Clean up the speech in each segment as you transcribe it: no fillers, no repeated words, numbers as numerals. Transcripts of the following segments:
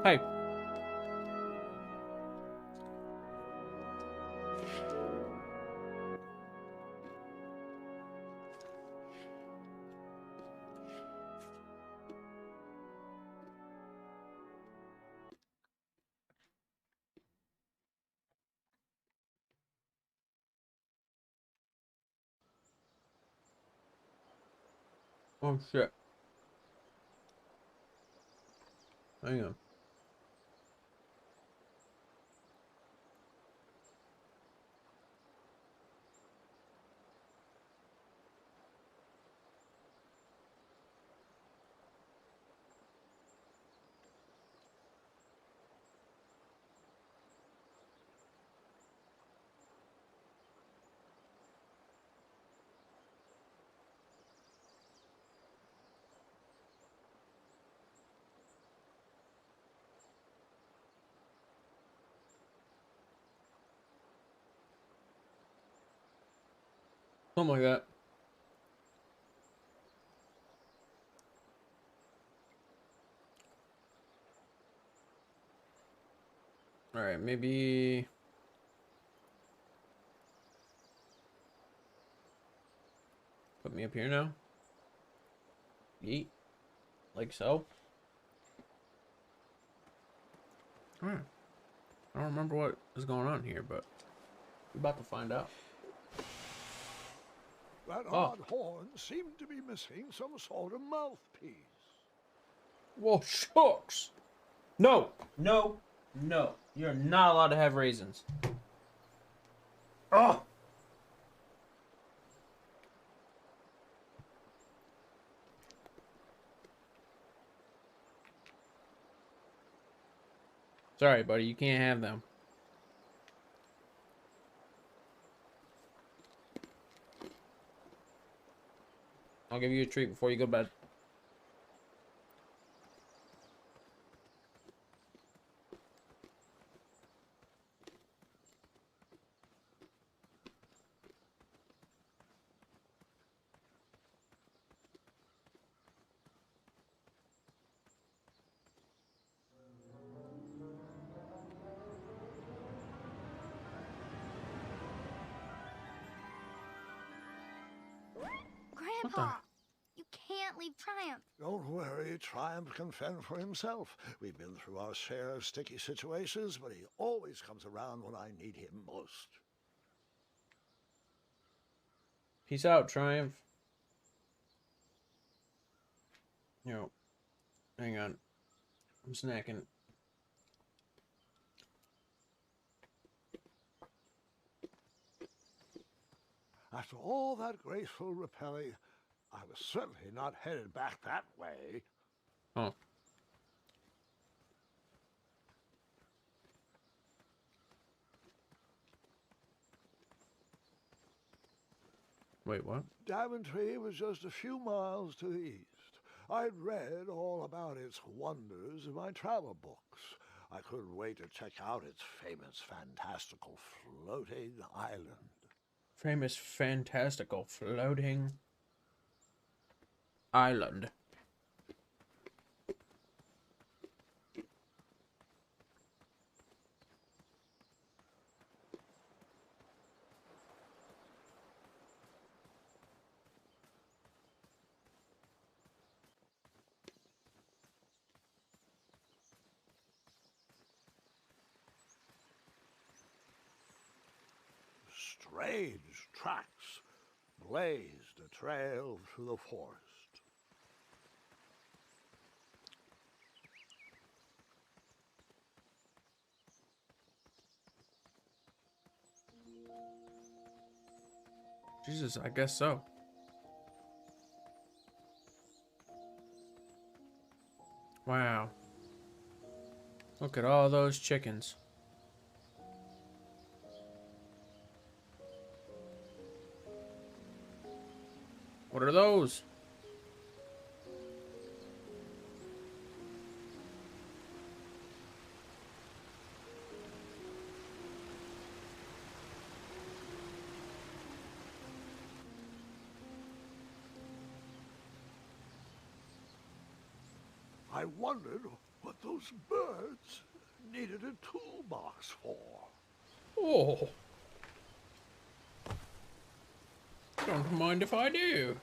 Hey. Oh shit. Hang on. Something like that. All right, maybe put me up here now. Yeet. Like so. All right. I don't remember what is going on here, but we're about to find out. That Oh. odd horn seemed to be missing some sort of mouthpiece. Whoa, shucks. No. No. No. You're not allowed to have raisins. Oh. Sorry, buddy. You can't have them. I'll give you a treat before you go to bed. What the? Grandpa, you can't leave Triumph. Don't worry, Triumph can fend for himself. We've been through our share of sticky situations, but he always comes around when I need him most. Peace out, Triumph. Yo. Hang on. I'm snacking. After all that graceful rappelling, I was certainly not headed back that way. Oh. Wait, what? Daventry was just a few miles to the east. I'd read all about its wonders in my travel books. I couldn't wait to check out its famous, fantastical floating island. Famous, fantastical, floating island. Strange tracks blazed a trail through the forest. Jesus, I guess so. Wow. Look at all those chickens. What are those? I wondered what those birds needed a toolbox for. Oh. Don't mind if I do.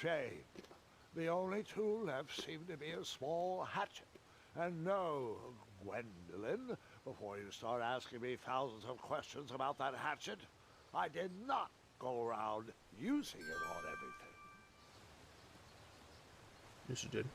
Shame. The only tool left seemed to be a small hatchet. And no, Gwendolyn, before you start asking me thousands of questions about that hatchet, I did not go around using it on everything. Yes, you did.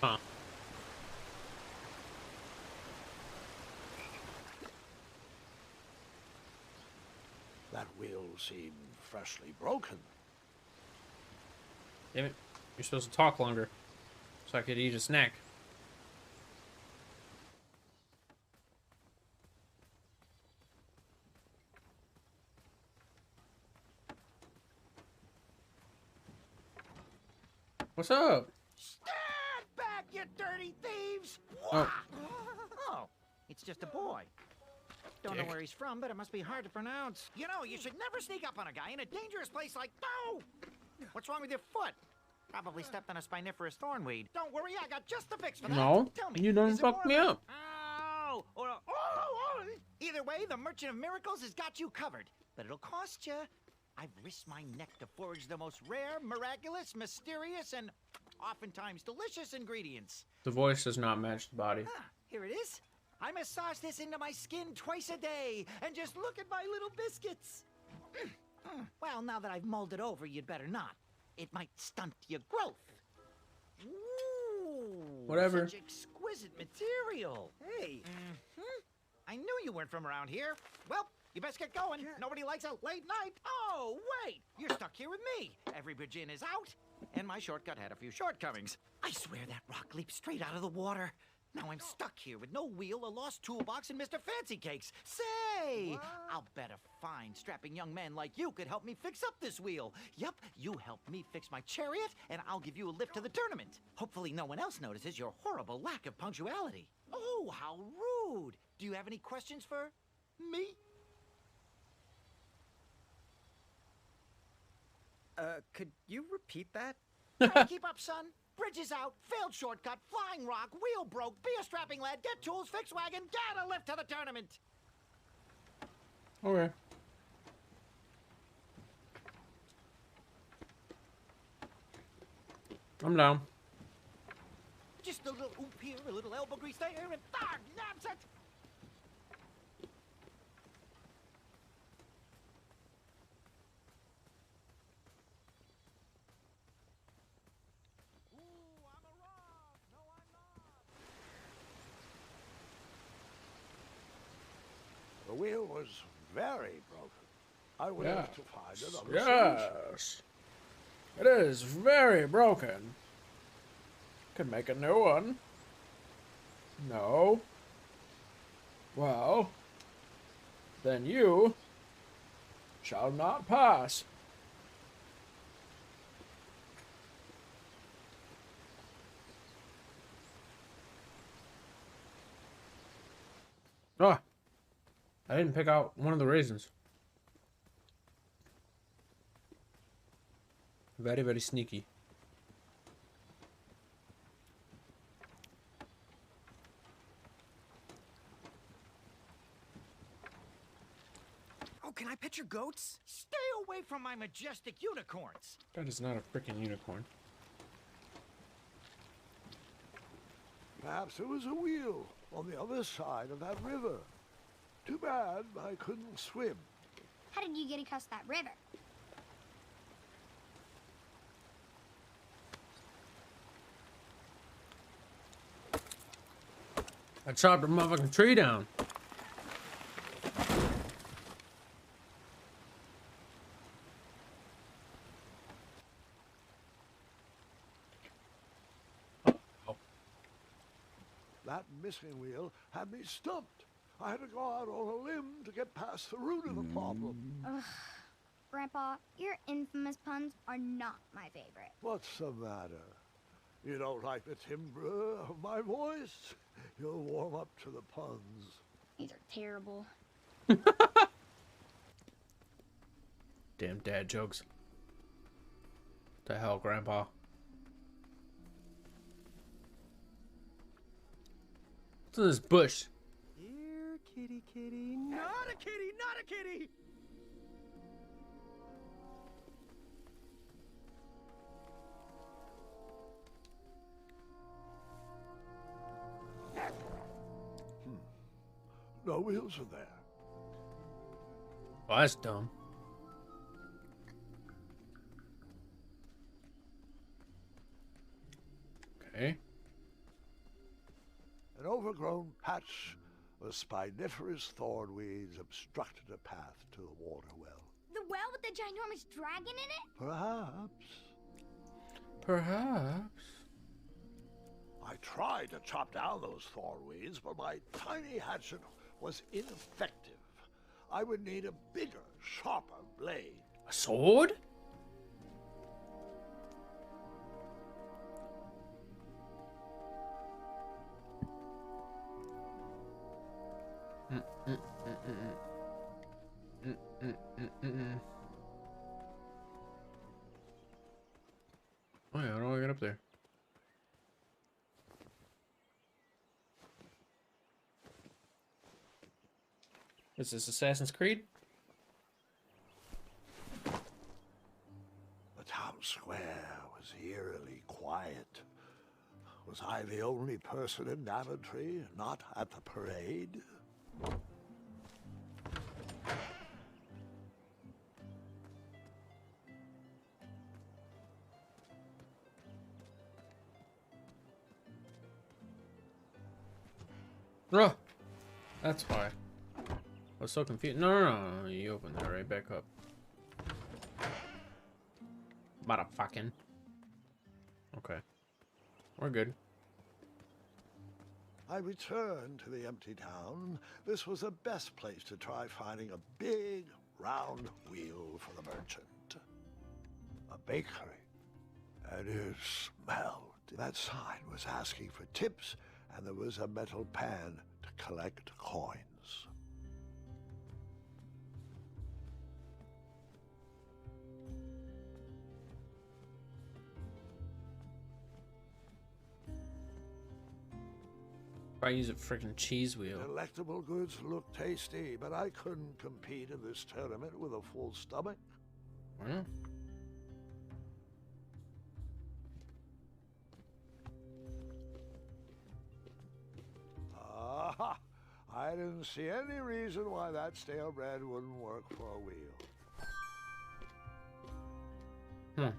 Huh. That wheel seemed freshly broken. Damn it. You're supposed to talk longer. So I could eat a snack. What's up? Stand back, you dirty thieves! Oh. Oh, it's just a boy. Don't know Dick. where he's from, but it must be hard to pronounce. You know, you should never sneak up on a guy in a dangerous place like... No! What's wrong with your foot? Probably stepped on a spiniferous thornweed. Don't worry, I got just the fix for that. No, Tell me, you done is it fucked more me of a- up. Ow! Or a... Oh! Either way, the Merchant of Miracles has got you covered. But it'll cost you. I've risked my neck to forage the most rare, miraculous, mysterious, and oftentimes delicious ingredients. The voice does not match the body. Ah, here it is. I massage this into my skin twice a day, and just look at my little biscuits. Well, now that I've mulled it over, you'd better not. It might stunt your growth. Ooh, Whatever. Such exquisite material. Hey. I knew you weren't from around here. Well, you best get going. Nobody likes a late night. Oh, wait. You're stuck here with me. Every bridge in is out, and my shortcut had a few shortcomings. I swear that rock leaped straight out of the water. Now I'm stuck here with no wheel, a lost toolbox, and Mr. Fancy Cakes. Say, I'll bet a fine, strapping young man like you could help me fix up this wheel. Yep, you help me fix my chariot, and I'll give you a lift to the tournament. Hopefully no one else notices your horrible lack of punctuality. Oh, how rude. Do you have any questions for me? Could you repeat that? Try to keep up, son. Bridge is out, failed shortcut, flying rock, wheel broke, be a strapping lad, get tools, fix wagon, get a lift to the tournament. Okay. I'm down. Just a little oop here, a little elbow grease there, and nabs it. Ooh, I'm a rock. No, I'm not. The wheel was very broken. I will Yeah. have to find another solution. Yes. It is very broken. Could make a new one. No. Well, then you shall not pass. Ah, I didn't pick out one of the raisins. Very, very sneaky. Oh, can I pet your goats? Stay away from my majestic unicorns. That is not a freaking unicorn. Perhaps there was a wheel on the other side of that river. Too bad I couldn't swim. How did you get across that river? I chopped a motherfucking tree down. missing wheel had me stumped. I had to go out on a limb to get past the root of the problem. Ugh. Grandpa, your infamous puns are not my favorite. What's the matter? You don't like the timbre of my voice? You'll warm up to the puns. These are terrible. Damn dad jokes. The hell, Grandpa? What's in this bush? Here, kitty, kitty. Not a kitty, not a kitty! No wheels are there. Oh, that's dumb. Okay. An overgrown patch of spiniferous thornweeds obstructed a path to the water well. The well with the ginormous dragon in it? Perhaps. Perhaps. I tried to chop down those thornweeds, but my tiny hatchet was ineffective. I would need a bigger, sharper blade. A sword? Oh yeah, how do I get up there? Is this Assassin's Creed? The town square was eerily quiet. Was I the only person in Daventry not at the parade? Oh, that's why. I was so confused. No. You opened that right back up. Motherfucking. Okay. We're good. I returned to the empty town. This was the best place to try finding a big, round wheel for the merchant. A bakery. And it smelled. That sign was asking for tips, and there was a metal pan to collect coins. I use a freaking cheese wheel. Delectable goods looked tasty, but I couldn't compete in this tournament with a full stomach. Why not? Aha! I didn't see any reason why that stale bread wouldn't work for a wheel. Hmm.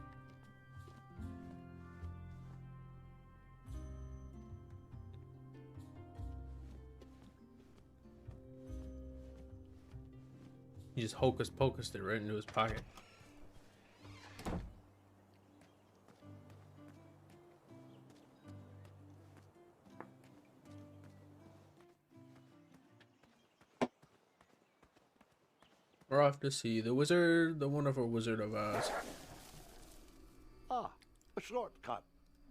He just hocus pocused it right into his pocket. We're off to see the wizard, the wonderful Wizard of Oz. Ah, a shortcut.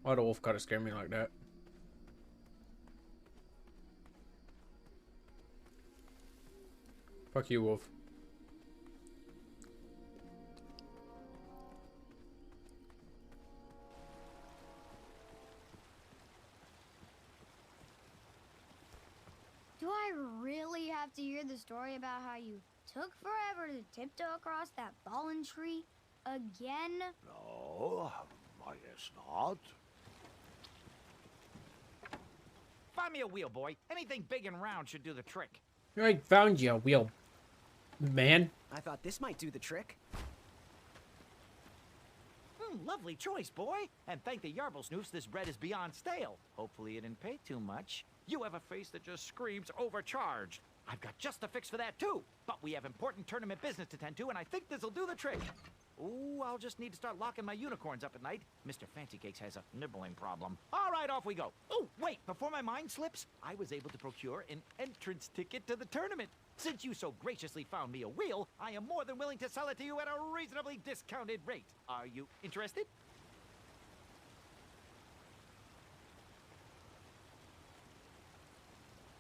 Why the wolf gotta scare me like that? Fuck you, wolf. Do I really have to hear the story about how you took forever to tiptoe across that fallen tree again? No, I guess not. Find me a wheel, boy. Anything big and round should do the trick. I found you, wheel man. I thought this might do the trick. Lovely choice, boy. And thank the Yarblesnoofs, this bread is beyond stale. Hopefully you didn't pay too much. You have a face that just screams overcharged. I've got just a fix for that, too. But we have important tournament business to tend to, and I think this'll do the trick. Ooh, I'll just need to start locking my unicorns up at night. Mr. Fancy Cakes has a nibbling problem. All right, off we go. Oh, wait, before my mind slips, I was able to procure an entrance ticket to the tournament. Since you so graciously found me a wheel, I am more than willing to sell it to you at a reasonably discounted rate. Are you interested?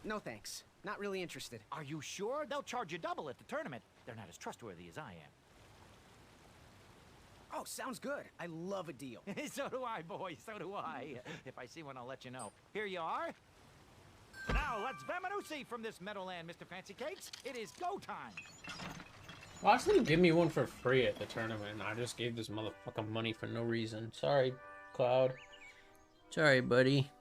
No thanks. Not really interested. Are you sure? They'll charge you double at the tournament. They're not as trustworthy as I am. Oh, sounds good. I love a deal. So do I, boy. So do I. If I see one, I'll let you know. Here you are. Now, let's Vamanusi from this Meadowland, Mr. Fancy Cakes. It is go time. Why didn't you give me one for free at the tournament? I just gave this motherfucker money for no reason. Sorry, Cloud. Sorry, buddy.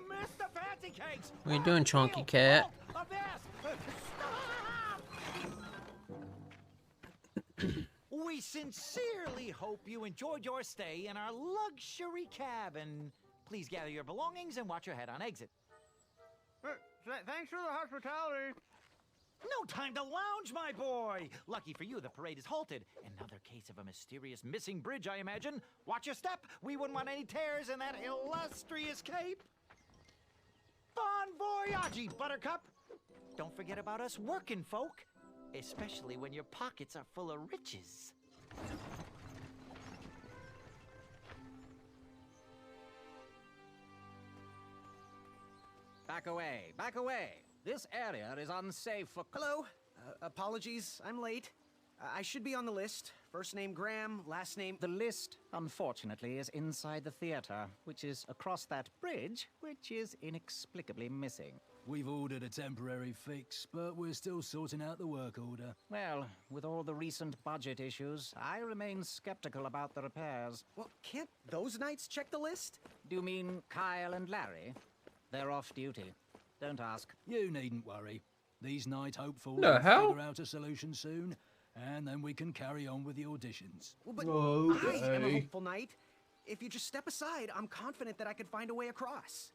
Mr. Fancy Cakes! What are you doing, Chonky Cat? We sincerely hope you enjoyed your stay in our luxury cabin. Please gather your belongings and watch your head on exit. Thanks for the hospitality. No time to lounge, my boy! Lucky for you, the parade is halted. Another case of a mysterious missing bridge, I imagine. Watch your step. We wouldn't want any tears in that illustrious cape. Bon voyage, Buttercup! Don't forget about us working folk, especially when your pockets are full of riches. Back away, back away. This area is unsafe for... Hello. Apologies, I'm late. I should be on the list. First name Graham, last name... The list, unfortunately, is inside the theater, which is across that bridge, which is inexplicably missing. We've ordered a temporary fix, but we're still sorting out the work order. Well, with all the recent budget issues, I remain skeptical about the repairs. Well, can't those knights check the list? Do you mean Kyle and Larry? They're off duty. Don't ask. You needn't worry. These night hopefuls The will hell? figure out a solution soon, and then we can carry on with the auditions. Well, but I am a Okay. hopeful knight. If you just step aside, I'm confident that I could find a way across.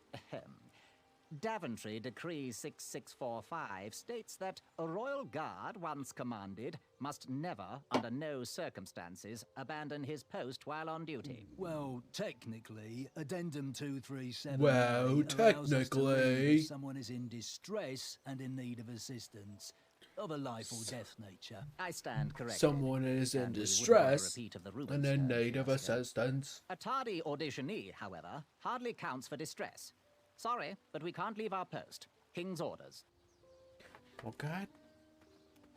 Daventry Decree 6645 states that a royal guard once commanded must never, under no circumstances, abandon his post while on duty. Well, technically, Addendum 237 Well, allows us to leave technically. if someone is in distress and in need of assistance, of a life or death nature. I stand corrected. Someone is in And we wouldn't want a distress repeat of the and in Rubens need of fiasco. assistance. A tardy auditionee, however, hardly counts for distress. Sorry, but we can't leave our post. King's orders. Oh, God.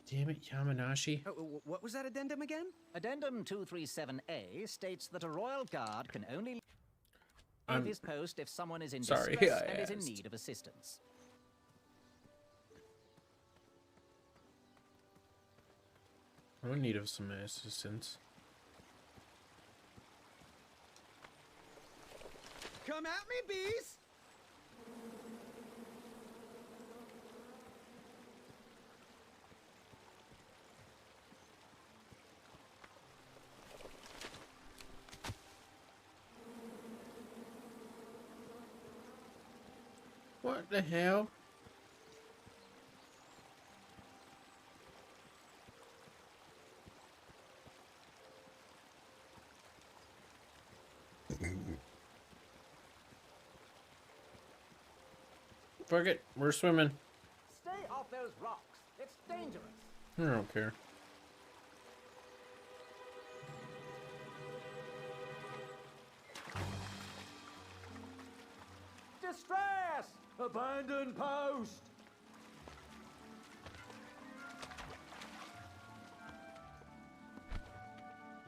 Damn it, Yamanashi. What was that addendum again? Addendum 237A states that a royal guard can only leave I'm his post if someone is in sorry, distress I and is in asked. need of assistance. I'm in need of some assistance. Come at me, bees! What the hell? Fuck it, we're swimming. Stay off those rocks. It's dangerous. I don't care. Distress! Abandon post!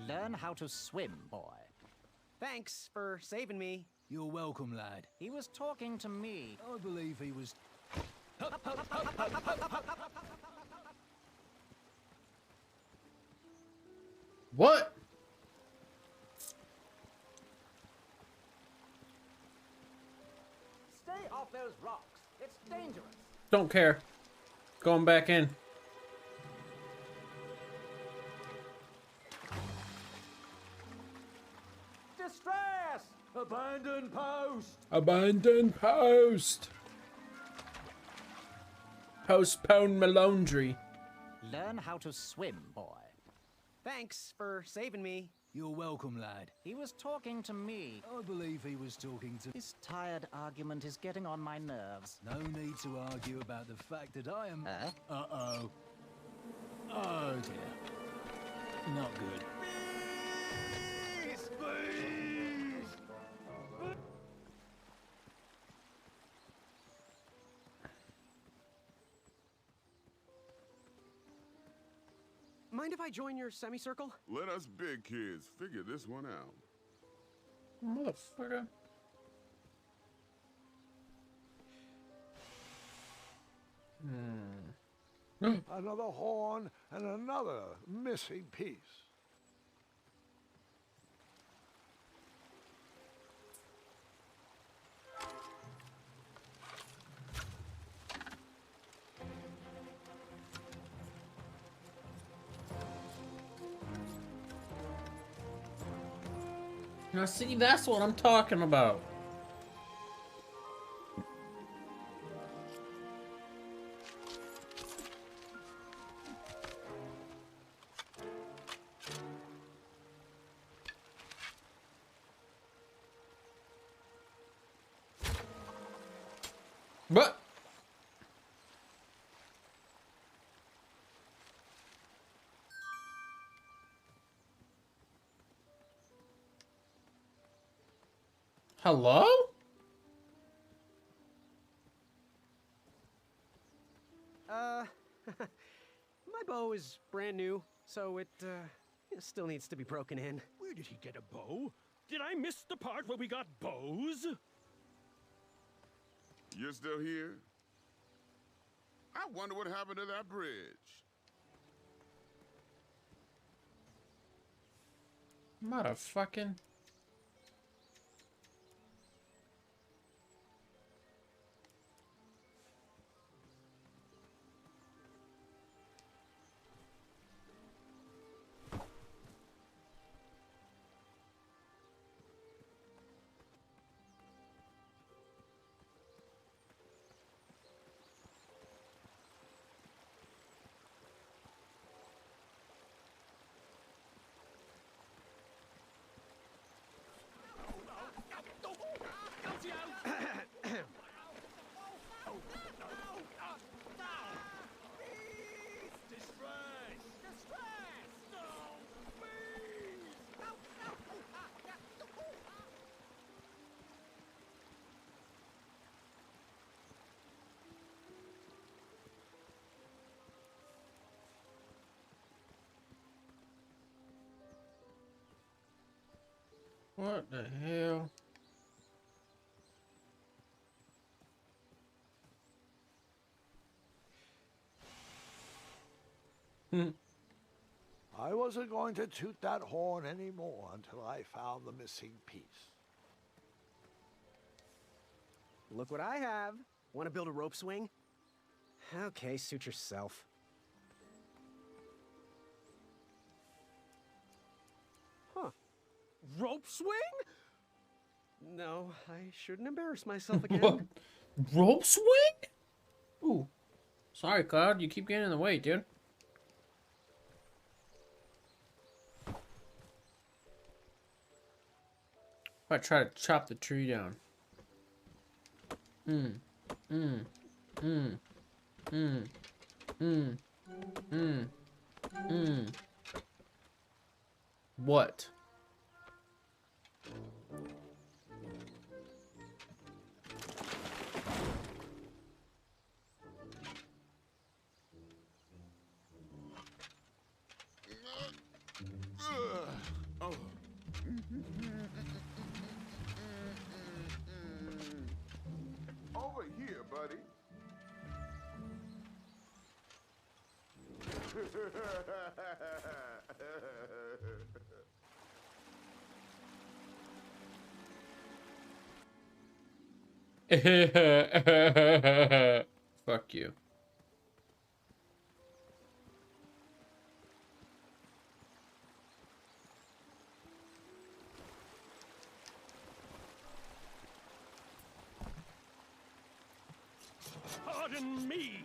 Learn how to swim, boy. Thanks for saving me. You're welcome, lad. He was talking to me. I believe he was... What? Stay off those rocks. It's dangerous. Don't care. Going back in. Distress! Abandon post! Abandon post. Postpone my laundry. Learn how to swim, boy. Thanks for saving me. You're welcome, lad. He was talking to me. I believe he was talking to... This tired argument is getting on my nerves. No need to argue about the fact that I am... Huh? Uh-oh. Oh, dear. Not good. Mind if I join your semicircle? Let us big kids figure this one out. Motherfucker. Another horn and another missing piece. Now see, that's what I'm talking about. But hello? My bow is brand new, so it still needs to be broken in. Where did he get a bow? Did I miss the part where we got bows? You're still here? I wonder what happened to that bridge. Motherfucking. What the hell? I wasn't going to toot that horn anymore until I found the missing piece. Look what I have. Want to build a rope swing? Okay, suit yourself. Huh. Rope swing? No, I shouldn't embarrass myself again. What? Rope swing? Ooh. Sorry, Cloud. You keep getting in the way, dude. I try to chop the tree down. What? Oh. Over here, buddy. Fuck you. Pardon me.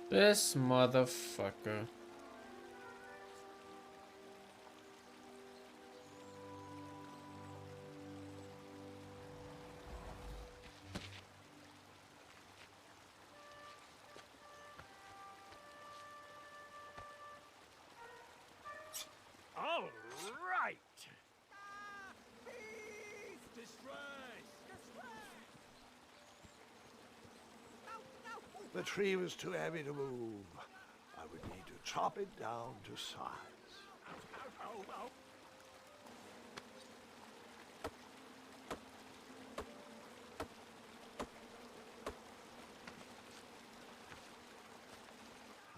This motherfucker. All right. Distress. The tree was too heavy to move. I would need to chop it down to size.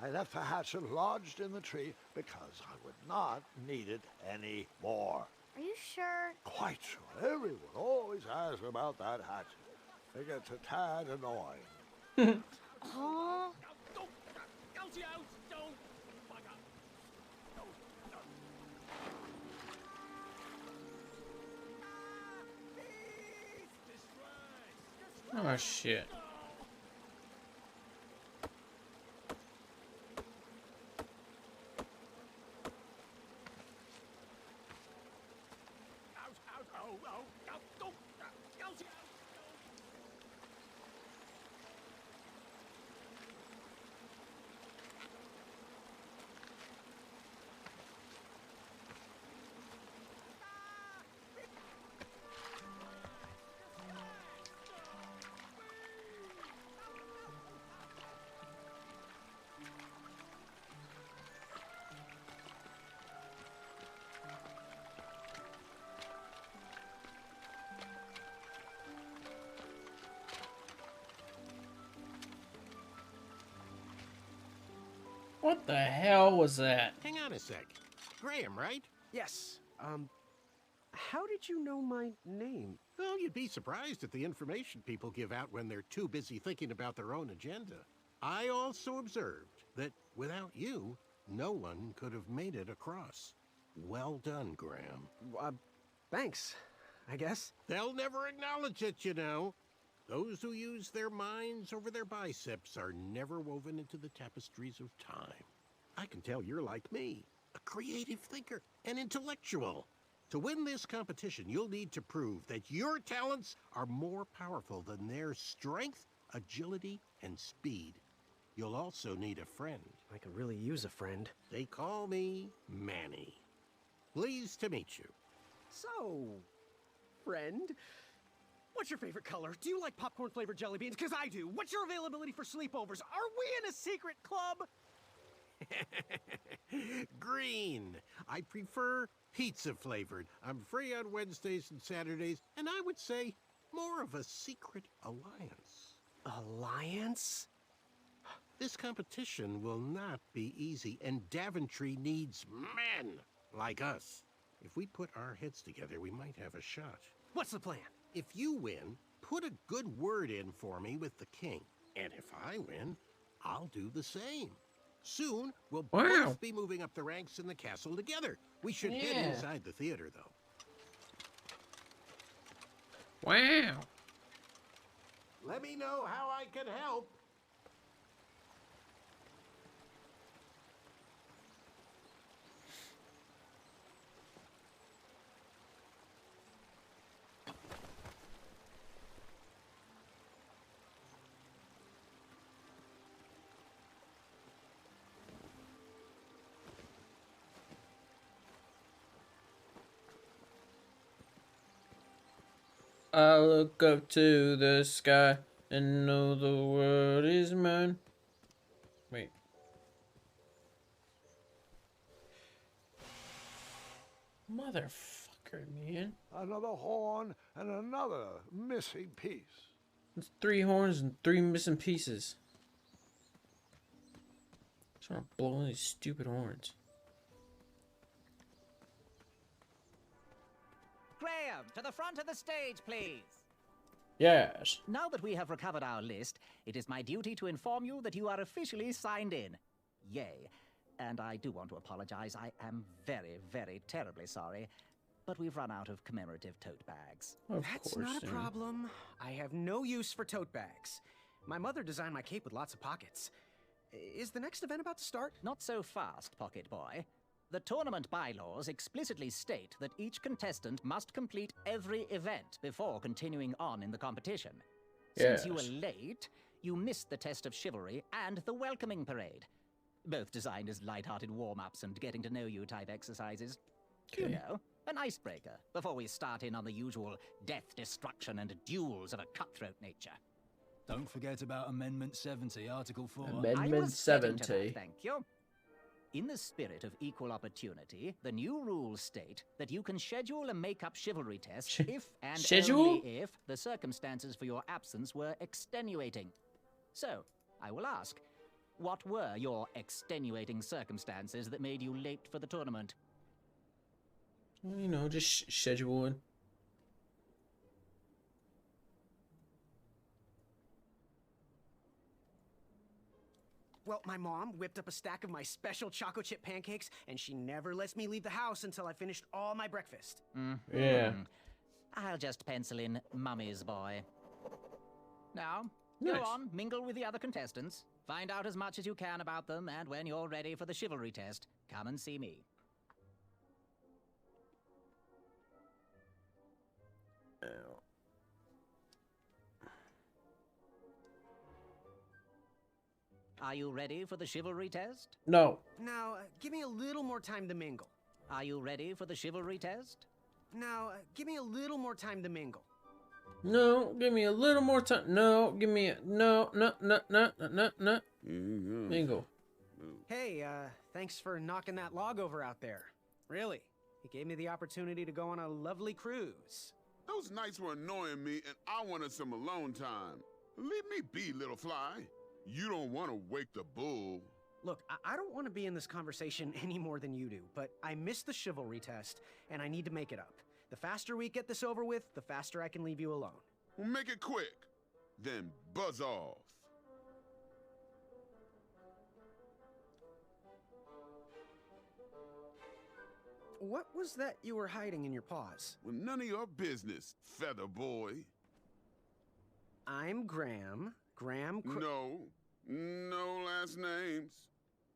I left the hatchet lodged in the tree because I would not need it any more. Are you sure? Quite sure. Everyone always asks about that hatchet. It gets a tad annoying. Huh? Oh shit. What the hell was that? Hang on a sec. Graham, right? Yes. How did you know my name? Well, you'd be surprised at the information people give out when they're too busy thinking about their own agenda. I also observed that without you, no one could have made it across. Well done, Graham. Thanks, I guess. They'll never acknowledge it, you know. Those who use their minds over their biceps are never woven into the tapestries of time. I can tell you're like me, a creative thinker, an intellectual. To win this competition, you'll need to prove that your talents are more powerful than their strength, agility, and speed. You'll also need a friend. I could really use a friend. They call me Manny. Pleased to meet you. So, friend, what's your favorite color? Do you like popcorn-flavored jelly beans? Because I do. What's your availability for sleepovers? Are we in a secret club? Green. I prefer pizza-flavored. I'm free on Wednesdays and Saturdays, and I would say more of a secret alliance. Alliance? This competition will not be easy, and Daventry needs men like us. If we put our heads together, we might have a shot. What's the plan? If you win, put a good word in for me with the king. And if I win, I'll do the same. Soon, we'll both be moving up the ranks in the castle together. We should head inside the theater, though. Wow. Let me know how I can help. I look up to the sky and know the world is mine. Wait. Motherfucker, man. Another horn and another missing piece. It's 3 horns and 3 missing pieces. Trying to blow these stupid horns. Graham, to the front of the stage, please. Yes. Now that we have recovered our list, it is my duty to inform you that you are officially signed in. Yay. And I do want to apologize. I am very, very terribly sorry. But we've run out of commemorative tote bags. That's not a problem. I have no use for tote bags. My mother designed my cape with lots of pockets. Is the next event about to start? Not so fast, Pocket Boy. The tournament bylaws explicitly state that each contestant must complete every event before continuing on in the competition. Since you were Yes. late, you missed the test of chivalry and the welcoming parade. Both designed as light-hearted warm-ups and getting-to-know-you type exercises. You Okay. know, an icebreaker before we start in on the usual death, destruction, and duels of a cutthroat nature. Don't forget about Amendment 70, Article 4. I Amendment was getting to that, 70. thank you. In the spirit of equal opportunity, the new rules state that you can schedule a make-up chivalry test if and Schedule? only if the circumstances for your absence were extenuating. So, I will ask, what were your extenuating circumstances that made you late for the tournament? You know, just scheduling. Well, my mom whipped up a stack of my special chocolate chip pancakes, and she never lets me leave the house until I finished all my breakfast. Yeah. I'll just pencil in Mummy's boy. Now, Nice. go on, mingle with the other contestants. Find out as much as you can about them, and when you're ready for the chivalry test, come and see me. Are you ready for the chivalry test? No. Now, give me a little more time to mingle. Are you ready for the chivalry test? Now, give me a little more time to mingle. No, give me a little more time. No, give me a no. Mingle. Hey, thanks for knocking that log over out there. Really, it gave me the opportunity to go on a lovely cruise. Those nights were annoying me, and I wanted some alone time. Leave me be, little fly. You don't want to wake the bull. Look, I don't want to be in this conversation any more than you do, but I missed the chivalry test, and I need to make it up. The faster we get this over with, the faster I can leave you alone. Well, make it quick. Then buzz off. What was that you were hiding in your paws? Well, none of your business, feather boy. I'm Graham. Graham. No last names.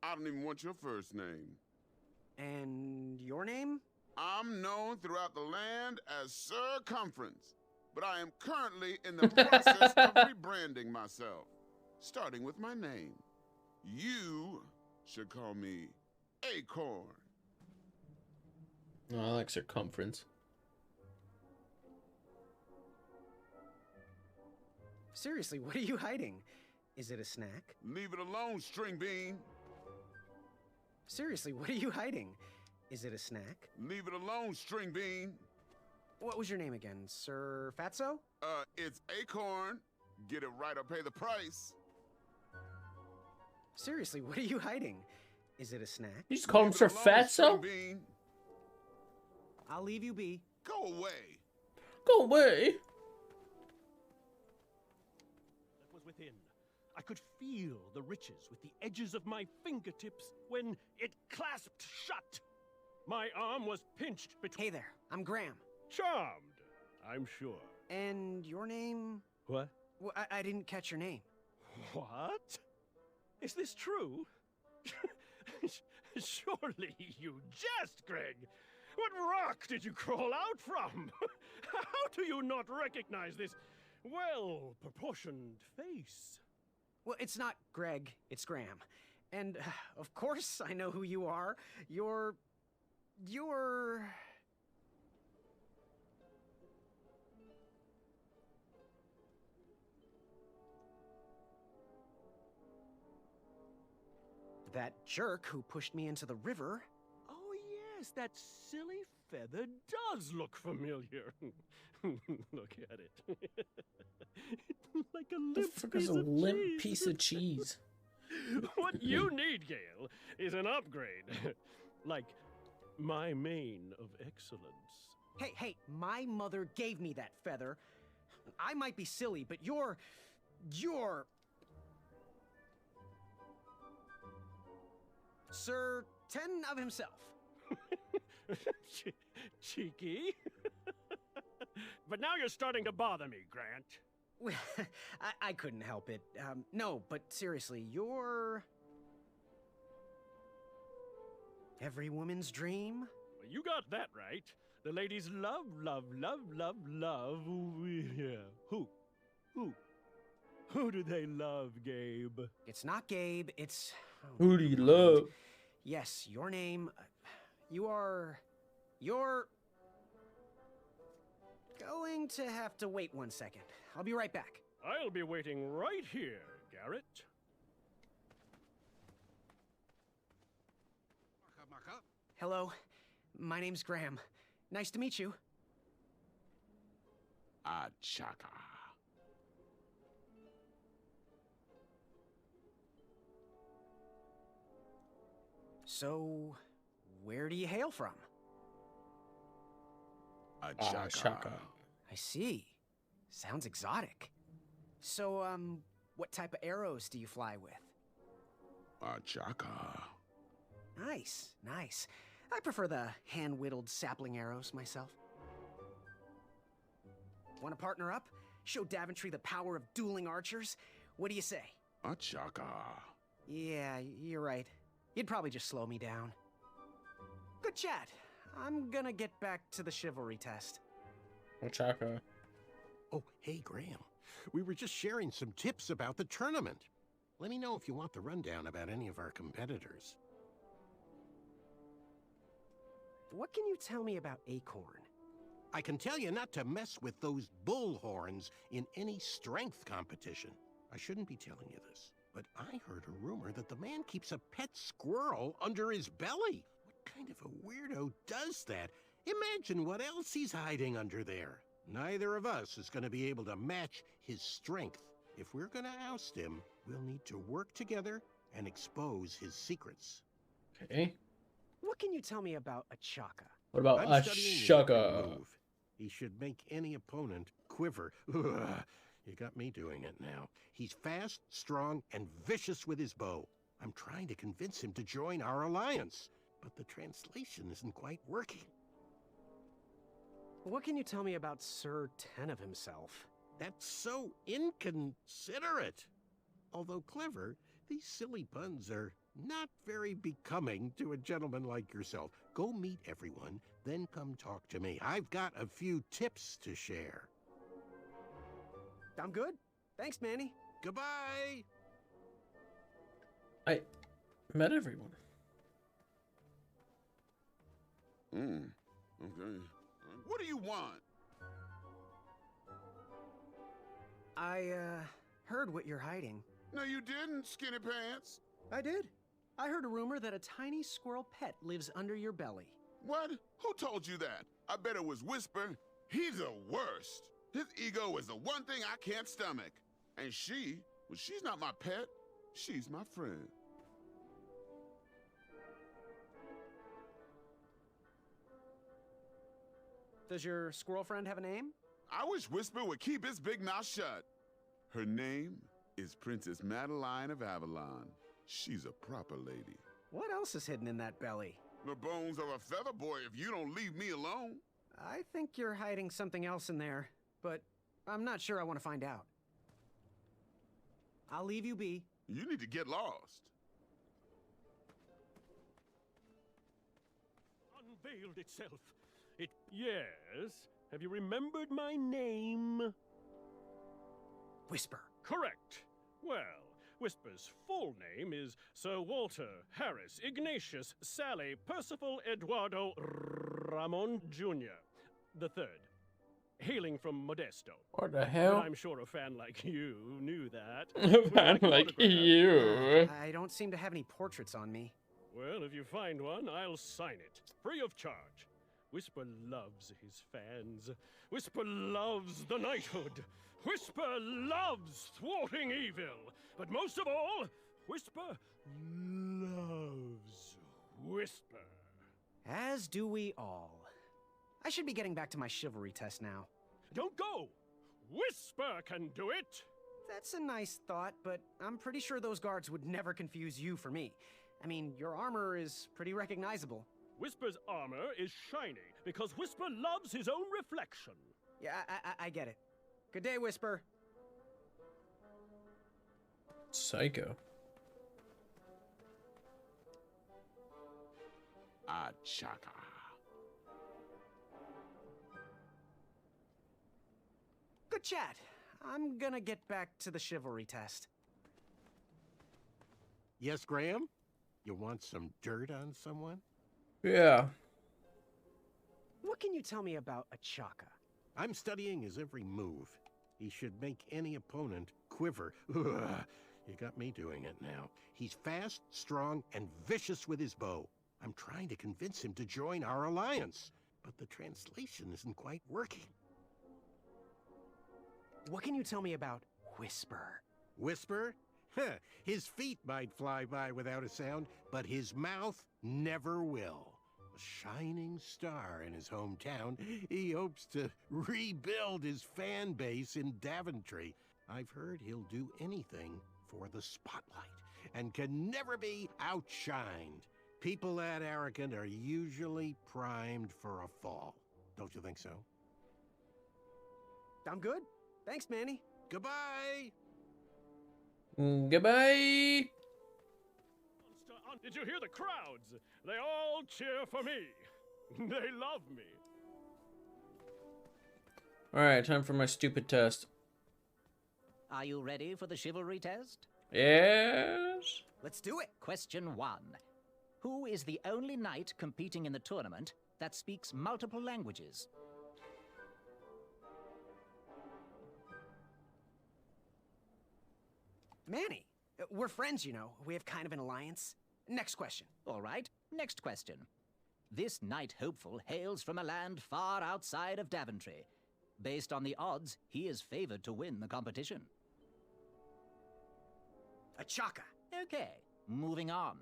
I don't even want your first name. And your name? I'm known throughout the land as Circumference, but I am currently in the process of rebranding myself, starting with my name. You should call me Acorn. Oh, I like circumference. Seriously, what are you hiding? Is it a snack? Leave it alone, String Bean. Seriously, what are you hiding? Is it a snack? Leave it alone, String Bean. What was your name again? Sir Fatso? It's Acorn. Get it right or pay the price. Seriously, what are you hiding? Is it a snack? You just call him Leave Sir it alone, Fatso? String Bean. I'll leave you be. Go away. Go away. That was within. I could feel the riches with the edges of my fingertips when it clasped shut. My arm was pinched between... Hey there, I'm Graham. Charmed, I'm sure. And your name? What? Well, I didn't catch your name. What? Is this true? Surely you jest, Greg. What rock did you crawl out from? How do you not recognize this well-proportioned face? Well, it's not Greg, it's Graham. And, of course, I know who you are. You're... that jerk who pushed me into the river. Oh, yes, that silly feather does look familiar. Look at it. Like a The limp frick is piece a of limp cheese. piece of cheese? What you need, Gale, is an upgrade. Like my mane of excellence. Hey, my mother gave me that feather. I might be silly, but you're... Sir Ten of himself. Cheeky. But now you're starting to bother me, Grant. Well, I couldn't help it. No, but seriously, you're... Every woman's dream? Well, you got that right. The ladies love, love, love, love, love. Yeah. Who? Who do they love, Gabe? It's not Gabe, it's... Who do you love? Yes, your name... You're... Going to have to wait 1 second. I'll be right back. I'll be waiting right here, Garrett. Hello, my name's Graham. Nice to meet you. Achaka. So, where do you hail from? Achaka. I see. Sounds exotic. So, what type of arrows do you fly with? Achaka. Nice, nice. I prefer the hand-whittled sapling arrows myself. Want to partner up? Show Daventry the power of dueling archers? What do you say? Achaka. Yeah, you're right. You'd probably just slow me down. Good chat. I'm gonna get back to the chivalry test. Ochaka. Oh, hey, Graham. We were just sharing some tips about the tournament. Let me know if you want the rundown about any of our competitors. What can you tell me about Acorn? I can tell you not to mess with those bullhorns in any strength competition. I shouldn't be telling you this, but I heard a rumor that the man keeps a pet squirrel under his belly. What kind of a weirdo does that? Imagine what else he's hiding under there. Neither of us is going to be able to match his strength. If we're going to oust him, we'll need to work together and expose his secrets. Okay. What can you tell me about Achaka? What about I'm studying his Ashaka? every move. He should make any opponent quiver. Ugh, you got me doing it now. He's fast, strong, and vicious with his bow. I'm trying to convince him to join our alliance, but the translation isn't quite working. What can you tell me about Sir Tenov himself? That's so inconsiderate. Although clever, these silly puns are not very becoming to a gentleman like yourself. Go meet everyone, then come talk to me. I've got a few tips to share. I'm good. Thanks, Manny. Goodbye! I met everyone. Okay. What do you want? I, heard what you're hiding. No, you didn't, skinny pants. I did. I heard a rumor that a tiny squirrel pet lives under your belly. What? Who told you that? I bet it was Whisper. He's the worst. His ego is the one thing I can't stomach. And she, well, she's not my pet. She's my friend. Does your squirrel friend have a name? I wish Whisper would keep his big mouth shut. Her name is Princess Madeline of Avalon. She's a proper lady. What else is hidden in that belly? The bones of a feather boy if you don't leave me alone. I think you're hiding something else in there, but I'm not sure I want to find out. I'll leave you be. You need to get lost. Unveiled itself. Yes. Have you remembered my name? Whisper. Correct. Well, Whisper's full name is Sir Walter Harris Ignatius Sally Percival Eduardo Ramon Jr. the Third, hailing from Modesto. What the hell? But I'm sure a fan like you knew that. A fan like you. I don't seem to have any portraits on me. Well, if you find one, I'll sign it, free of charge. Whisper loves his fans. Whisper loves the knighthood. Whisper loves thwarting evil. But most of all, Whisper loves Whisper. As do we all. I should be getting back to my chivalry test now. Don't go! Whisper can do it! That's a nice thought, but I'm pretty sure those guards would never confuse you for me. I mean, your armor is pretty recognizable. Whisper's armor is shiny because Whisper loves his own reflection. Yeah, I get it. Good day, Whisper. Psycho. Achaka. Good chat. I'm gonna get back to the chivalry test. Yes, Graham? You want some dirt on someone? Yeah. What can you tell me about Achaka? I'm studying his every move. He should make any opponent quiver. Ugh, you got me doing it now. He's fast, strong, and vicious with his bow. I'm trying to convince him to join our alliance, but the translation isn't quite working. What can you tell me about Whisper? Whisper? Huh, his feet might fly by without a sound, but his mouth never will. A shining star in his hometown, he hopes to rebuild his fan base in Daventry. I've heard he'll do anything for the spotlight and can never be outshined. People that arrogant are usually primed for a fall. Don't you think so? I'm good. Thanks, Manny. Goodbye! Goodbye. Did you hear the crowds? They all cheer for me. They love me. Alright, time for my stupid test. Are you ready for the chivalry test? Yes. Let's do it. Question 1. Who is the only knight competing in the tournament that speaks multiple languages? Manny. We're friends, you know. We have kind of an alliance. Next question. All right, next question. This knight hopeful hails from a land far outside of Daventry. Based on the odds, he is favored to win the competition. Achaka. Okay, moving on.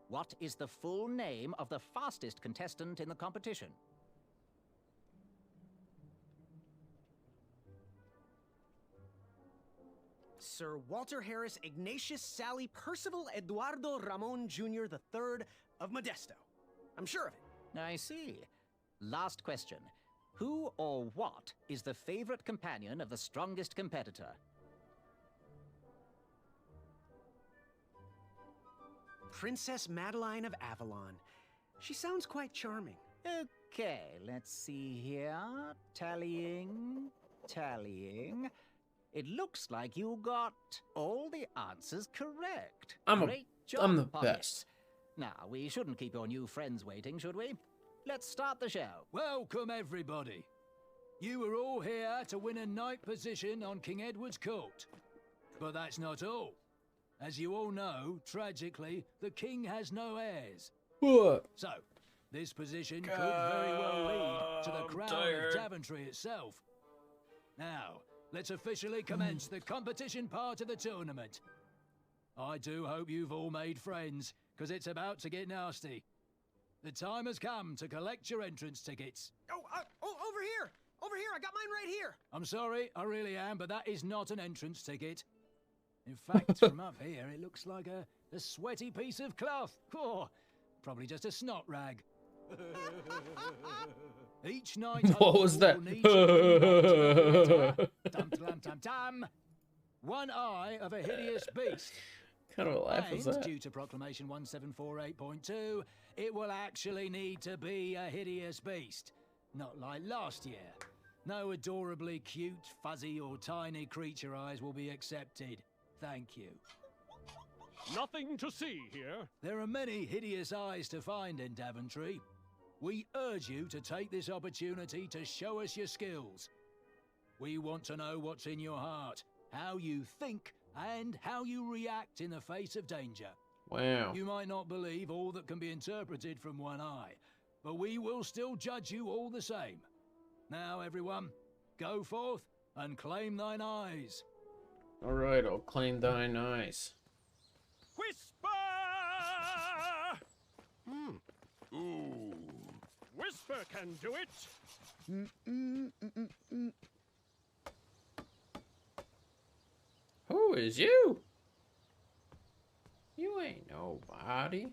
What is the full name of the fastest contestant in the competition? Sir Walter Harris Ignatius Sally Percival Eduardo Ramon Jr. III of Modesto. I'm sure of it. I see. Last question. Who or what is the favorite companion of the strongest competitor? Princess Madeline of Avalon. She sounds quite charming. Okay, let's see here. Tallying. It looks like you got all the answers correct. Great job, I'm the Pocket. best. Now, we shouldn't keep your new friends waiting, should we? Let's start the show. Welcome, everybody. You are all here to win a knight position on King Edward's court. But that's not all. As you all know, tragically, the king has no heirs. What? So, this position could very well lead to the crown of Daventry itself. Now, let's officially commence the competition part of the tournament. I do hope you've all made friends, because it's about to get nasty. The time has come to collect your entrance tickets. Oh, over here! Over here! I got mine right here! I'm sorry, I really am, but that is not an entrance ticket. In fact, from up here, it looks like a sweaty piece of cloth. Oh, probably just a snot rag. Each night, What was that? One eye of a hideous beast. What kind of laugh is And that? due to Proclamation 1748.2, it will actually need to be a hideous beast. Not like last year. No adorably cute, fuzzy, or tiny creature eyes will be accepted. Thank you. Nothing to see here. There are many hideous eyes to find in Daventry. We urge you to take this opportunity to show us your skills. We want to know what's in your heart, how you think, and how you react in the face of danger. Wow. You might not believe all that can be interpreted from one eye, but we will still judge you all the same. Now, everyone, go forth and claim thine eyes. Alright, I'll claim thine eyes. Whisper! Ooh. Whisper can do it. Who is you? You ain't nobody.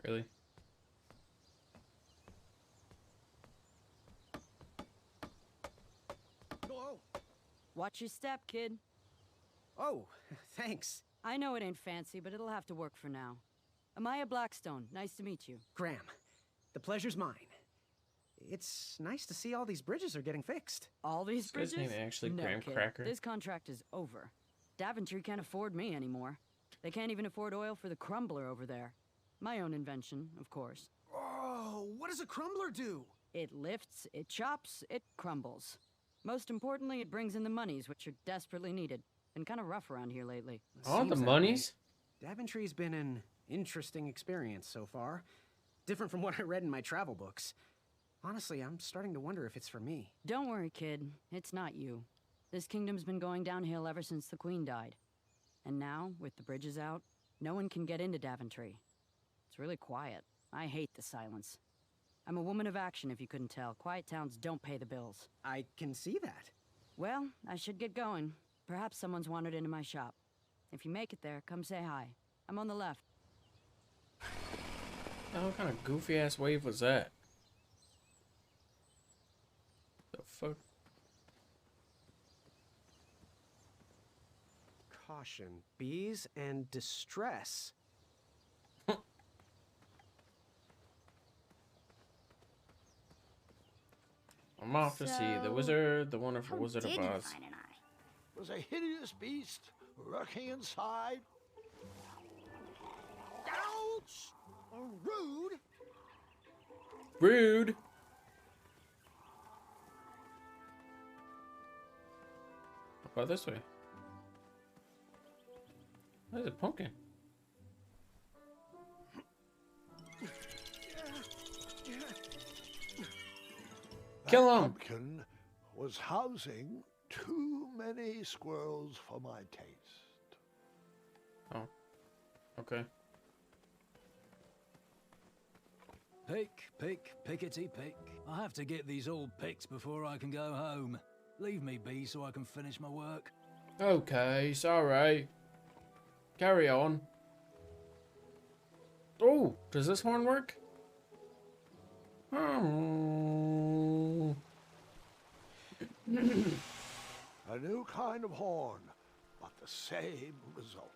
Really? Whoa! Watch your step, kid. Oh, thanks. I know it ain't fancy, but it'll have to work for now. Amaya Blackstone, nice to meet you. Graham, the pleasure's mine. It's nice to see all these bridges are getting fixed. All these This guy's bridges? name actually No, Graham kid. Cracker. This contract is over. Daventry can't afford me anymore. They can't even afford oil for the crumbler over there. My own invention, of course. Oh, what does a crumbler do? It lifts, it chops, it crumbles. Most importantly, it brings in the monies, which are desperately needed. Been kind of rough around here lately. Oh, the Seems that monies? way. Daventry's been an interesting experience so far. Different from what I read in my travel books. Honestly, I'm starting to wonder if it's for me. Don't worry, kid. It's not you. This kingdom's been going downhill ever since the Queen died. And now, with the bridges out, no one can get into Daventry. It's really quiet. I hate the silence. I'm a woman of action, if you couldn't tell. Quiet towns don't pay the bills. I can see that. Well, I should get going. Perhaps someone's wandered into my shop. If you make it there, come say hi. I'm on the left. Oh, what kind of goofy ass wave was that? The fuck? Caution, bees and distress. I'm off to see the wizard, the wonderful How Wizard of did you Oz. find an eye? Was a hideous beast lurking inside. Ouch! Rude! Rude. How about this way? What is a pumpkin? Kill That him! pumpkin was housing too many squirrels for my taste. Oh. Okay. Pick, pick, pickety pick. I have to get these all picked before I can go home. Leave me be so I can finish my work. Okay, sorry. Carry on. Oh, does this horn work? Oh. A new kind of horn, but the same result.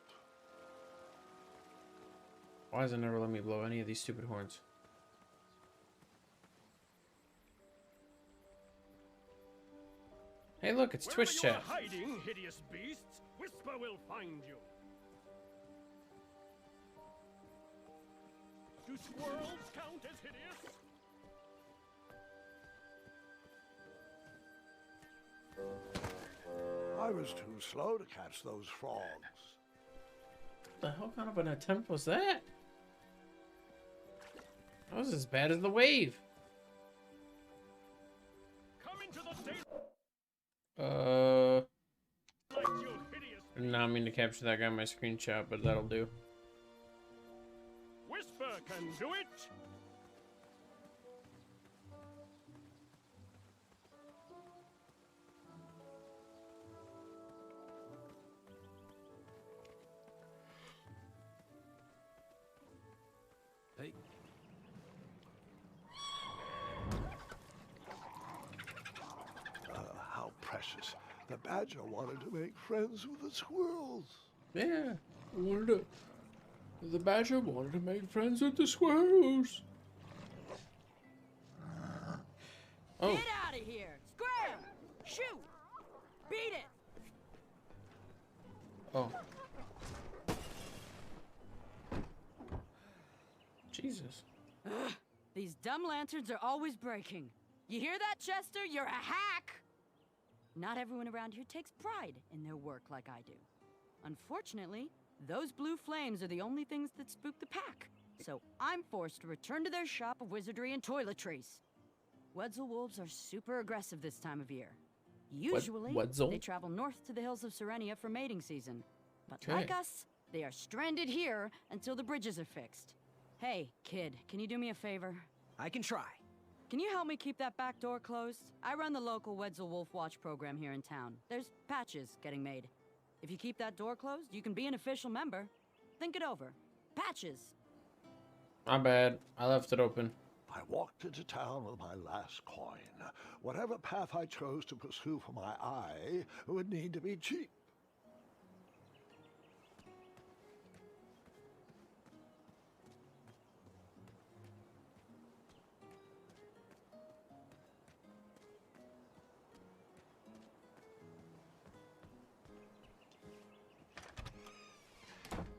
Why does it never let me blow any of these stupid horns? Hey, look, it's Wherever Twitch you chat. are hiding, hideous beasts, Whisper will find you. Do squirrels count as hideous? I was too slow to catch those frogs. What the hell kind of an attempt was that? That was as bad as the wave. Come into the state I like you hideous. did not mean to capture that guy in my screenshot, but that'll do. Whisper can do it. Pick. How precious. The badger wanted to make friends with the squirrels. Yeah, the badger wanted to make friends with the squirrels. Oh, Get out of here! Scram! Shoot! Beat it! oh. Jesus. These dumb lanterns are always breaking. You hear that, Chester? You're a hack! Not everyone around here takes pride in their work like I do. Unfortunately, those blue flames are the only things that spook the pack. So I'm forced to return to their shop of wizardry and toiletries. Wetzel wolves are super aggressive this time of year. Usually, Wetzel? they travel north to the hills of Serenia for mating season. But Okay. like us, they are stranded here until the bridges are fixed. Hey, kid, can you do me a favor? I can try. Can you help me keep that back door closed? I run the local Wetzel Wolf Watch program here in town. There's patches getting made. If you keep that door closed, you can be an official member. Think it over. Patches. My bad. I left it open. I walked into town with my last coin. Whatever path I chose to pursue for my eye would need to be cheap.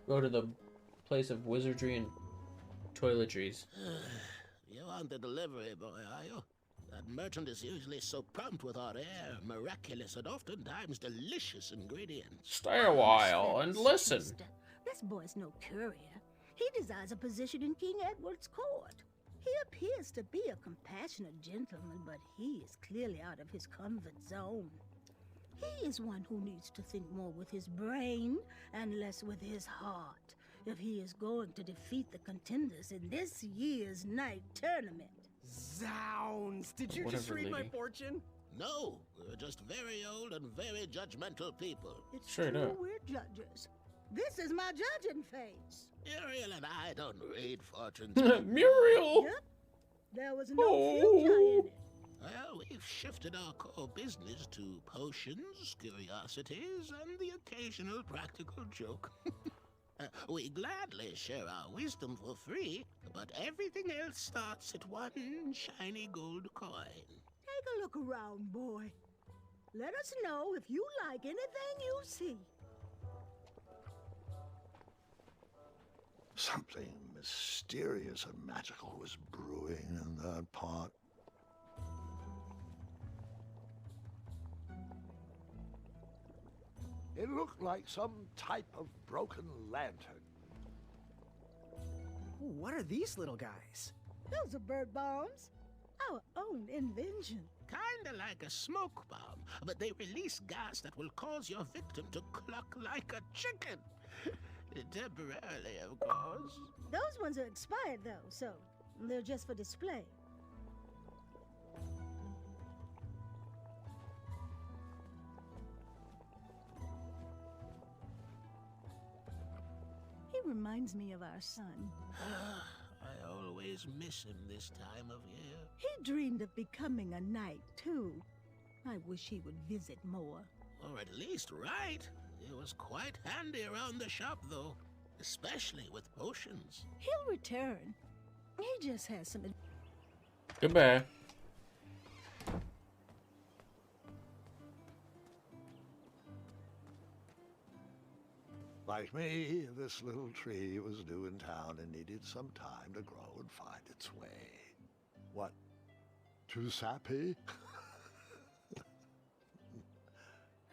go to the place of wizardry and toiletries. You want the delivery boy, are you? That merchant is usually so prompt with our air, miraculous, and oftentimes delicious ingredients. Stay a while and listen. Mister, this boy's no courier. He desires a position in King Edward's court. He appears to be a compassionate gentleman, but he is clearly out of his comfort zone. He is one who needs to think more with his brain and less with his heart if he is going to defeat the contenders in this year's night tournament. Zounds! Did you just Whatever, read my lady. fortune? No, we're just very old and very judgmental people. It's Straight true up. we're judges. This is my judging face. Muriel and I don't read fortunes. Muriel! Yep. There was no Oh. future in it. Well, we've shifted our core business to potions, curiosities, and the occasional practical joke. We gladly share our wisdom for free, but everything else starts at one shiny gold coin. Take a look around, boy. Let us know if you like anything you see. Something mysterious and magical was brewing in that pot. It looked like some type of broken lantern. Ooh, what are these little guys? Those are bird bombs. Our own invention. Kinda like a smoke bomb, but they release gas that will cause your victim to cluck like a chicken. Temporarily, of course. Those ones are expired, though, so they're just for display. He reminds me of our son. I always miss him this time of year. He dreamed of becoming a knight, too. I wish he would visit more. Or at least write. It was quite handy around the shop, though. Especially with potions. He'll return. He just has some... Goodbye. Like me, this little tree was new in town and needed some time to grow and find its way. What? Too sappy?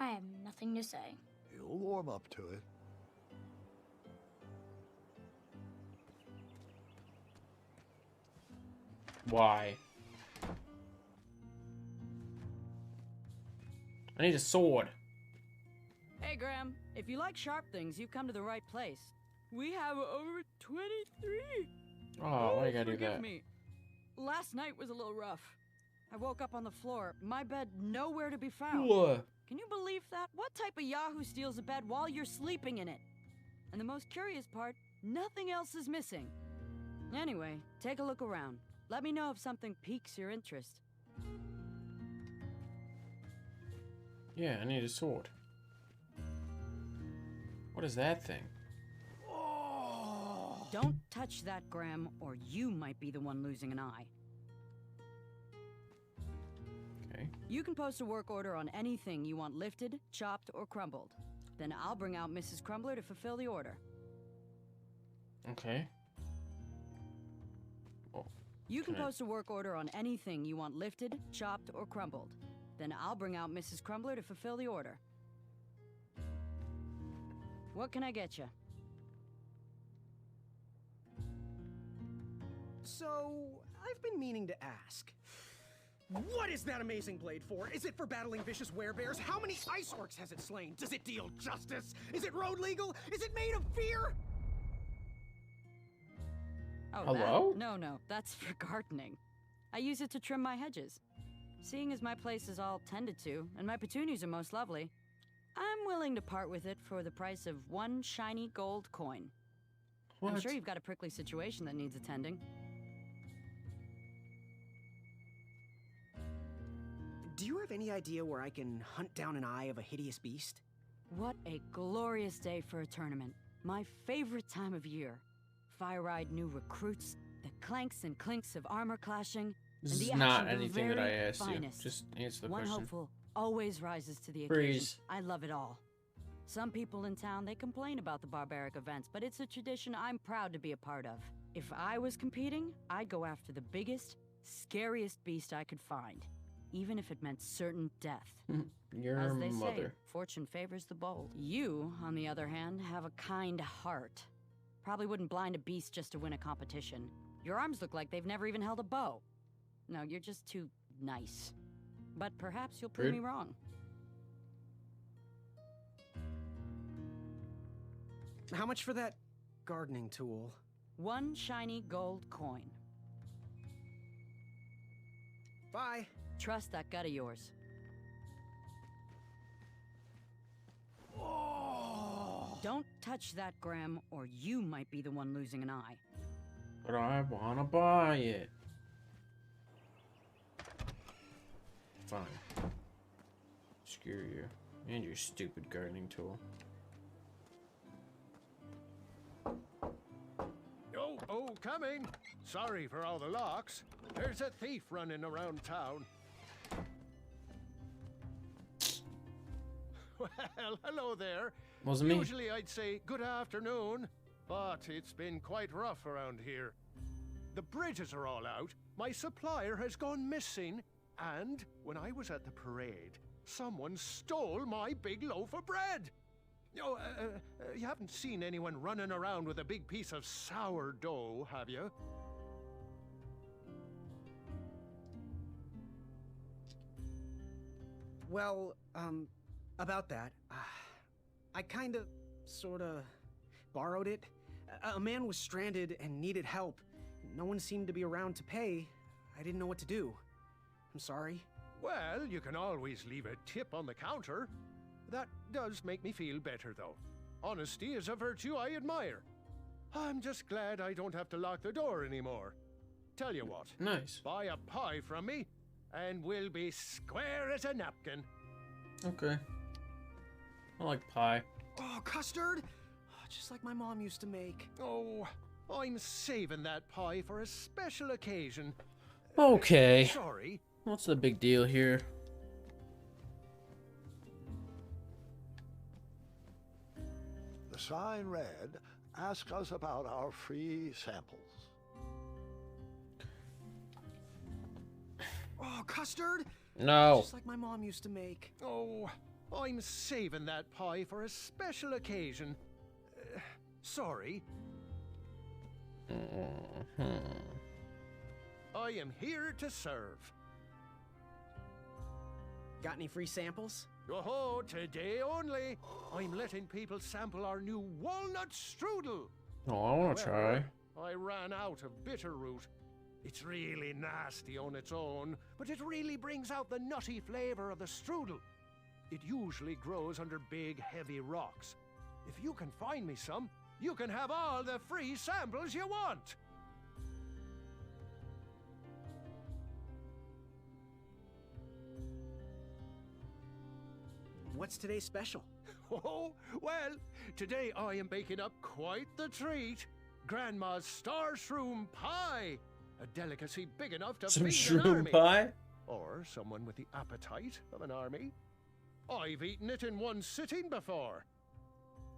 I have nothing to say. You'll warm up to it. Why? I need a sword. Hey, Graham, if you like sharp things, you've come to the right place. We have over 23. Oh, why you gotta do forgive that? me. Last night was a little rough. I woke up on the floor, my bed nowhere to be found. What? Can you believe that? What type of yahoo steals a bed while you're sleeping in it? And the most curious part, nothing else is missing. Anyway, take a look around. Let me know if something piques your interest. Yeah, I need a sword. What is that thing? Don't touch that, Graham, or you might be the one losing an eye. Okay. You can post a work order on anything you want lifted, chopped, or crumbled. Then I'll bring out Mrs. Crumbler to fulfill the order. Okay. You can Can I- post a work order on anything you want lifted, chopped, or crumbled. Then I'll bring out Mrs. Crumbler to fulfill the order. What can I get you? So, I've been meaning to ask. What is that amazing blade for? Is it for battling vicious werebears? How many ice orcs has it slain? Does it deal justice? Is it road legal? Is it made of fear? Oh, Hello? that? No, that's for gardening. I use it to trim my hedges. Seeing as my place is all tended to, and my petunias are most lovely, I'm willing to part with it for the price of one shiny gold coin. I'm What? sure you've got a prickly situation that needs attending. Do you have any idea where I can hunt down an eye of a hideous beast? What a glorious day for a tournament. My favorite time of year. Fire-eyed new recruits, the clanks and clinks of armor clashing, This and is the not action of the anything that I very asked you. finest. Just answer the One question. hopeful always rises to the occasion. Freeze. I love it all. Some people in town, they complain about the barbaric events, but it's a tradition I'm proud to be a part of. If I was competing, I'd go after the biggest, scariest beast I could find, even if it meant certain death. Your As they mother. say, fortune favors the bold. You, on the other hand, have a kind heart. Probably wouldn't blind a beast just to win a competition. Your arms look like they've never even held a bow. No, you're just too nice. But perhaps you'll prove me wrong. How much for that gardening tool? 1 shiny gold coin. Bye. Trust that gut of yours. Oh. Don't touch that, Graham, or you might be the one losing an eye. But I wanna buy it. Fine. Screw you. And your stupid gardening tool. Oh, coming. Sorry for all the locks. There's a thief running around town. Well, hello there. Wasn't me. Usually I'd say good afternoon, but it's been quite rough around here. The bridges are all out, my supplier has gone missing, and when I was at the parade, someone stole my big loaf of bread. Oh, you haven't seen anyone running around with a big piece of sourdough, have you? Well, about that, I kinda, sorta, borrowed it. A man was stranded and needed help. No one seemed to be around to pay. I didn't know what to do. I'm sorry. Well, you can always leave a tip on the counter. That does make me feel better, though. Honesty is a virtue I admire. I'm just glad I don't have to lock the door anymore. Tell you what. Nice. Buy a pie from me, and we'll be square as a napkin. Okay. I like pie. Oh, custard? Oh, just like my mom used to make. Oh, I'm saving that pie for a special occasion. Okay. Sorry. What's the big deal here? The sign read, "Ask us about our free samples." Oh, custard? No. Just like my mom used to make. Oh, I'm saving that pie for a special occasion. Sorry. I am here to serve. Got any free samples? Oh, today only. I'm letting people sample our new walnut strudel. Oh, I want to try. However, I ran out of bitter root. It's really nasty on its own, but it really brings out the nutty flavor of the strudel. It usually grows under big, heavy rocks. If you can find me some, you can have all the free samples you want. What's today's special? Oh, well, today I am baking up quite the treat. Grandma's star shroom pie. A delicacy big enough to Some feed an shroom army. pie? Or someone with the appetite of an army. I've eaten it in one sitting before.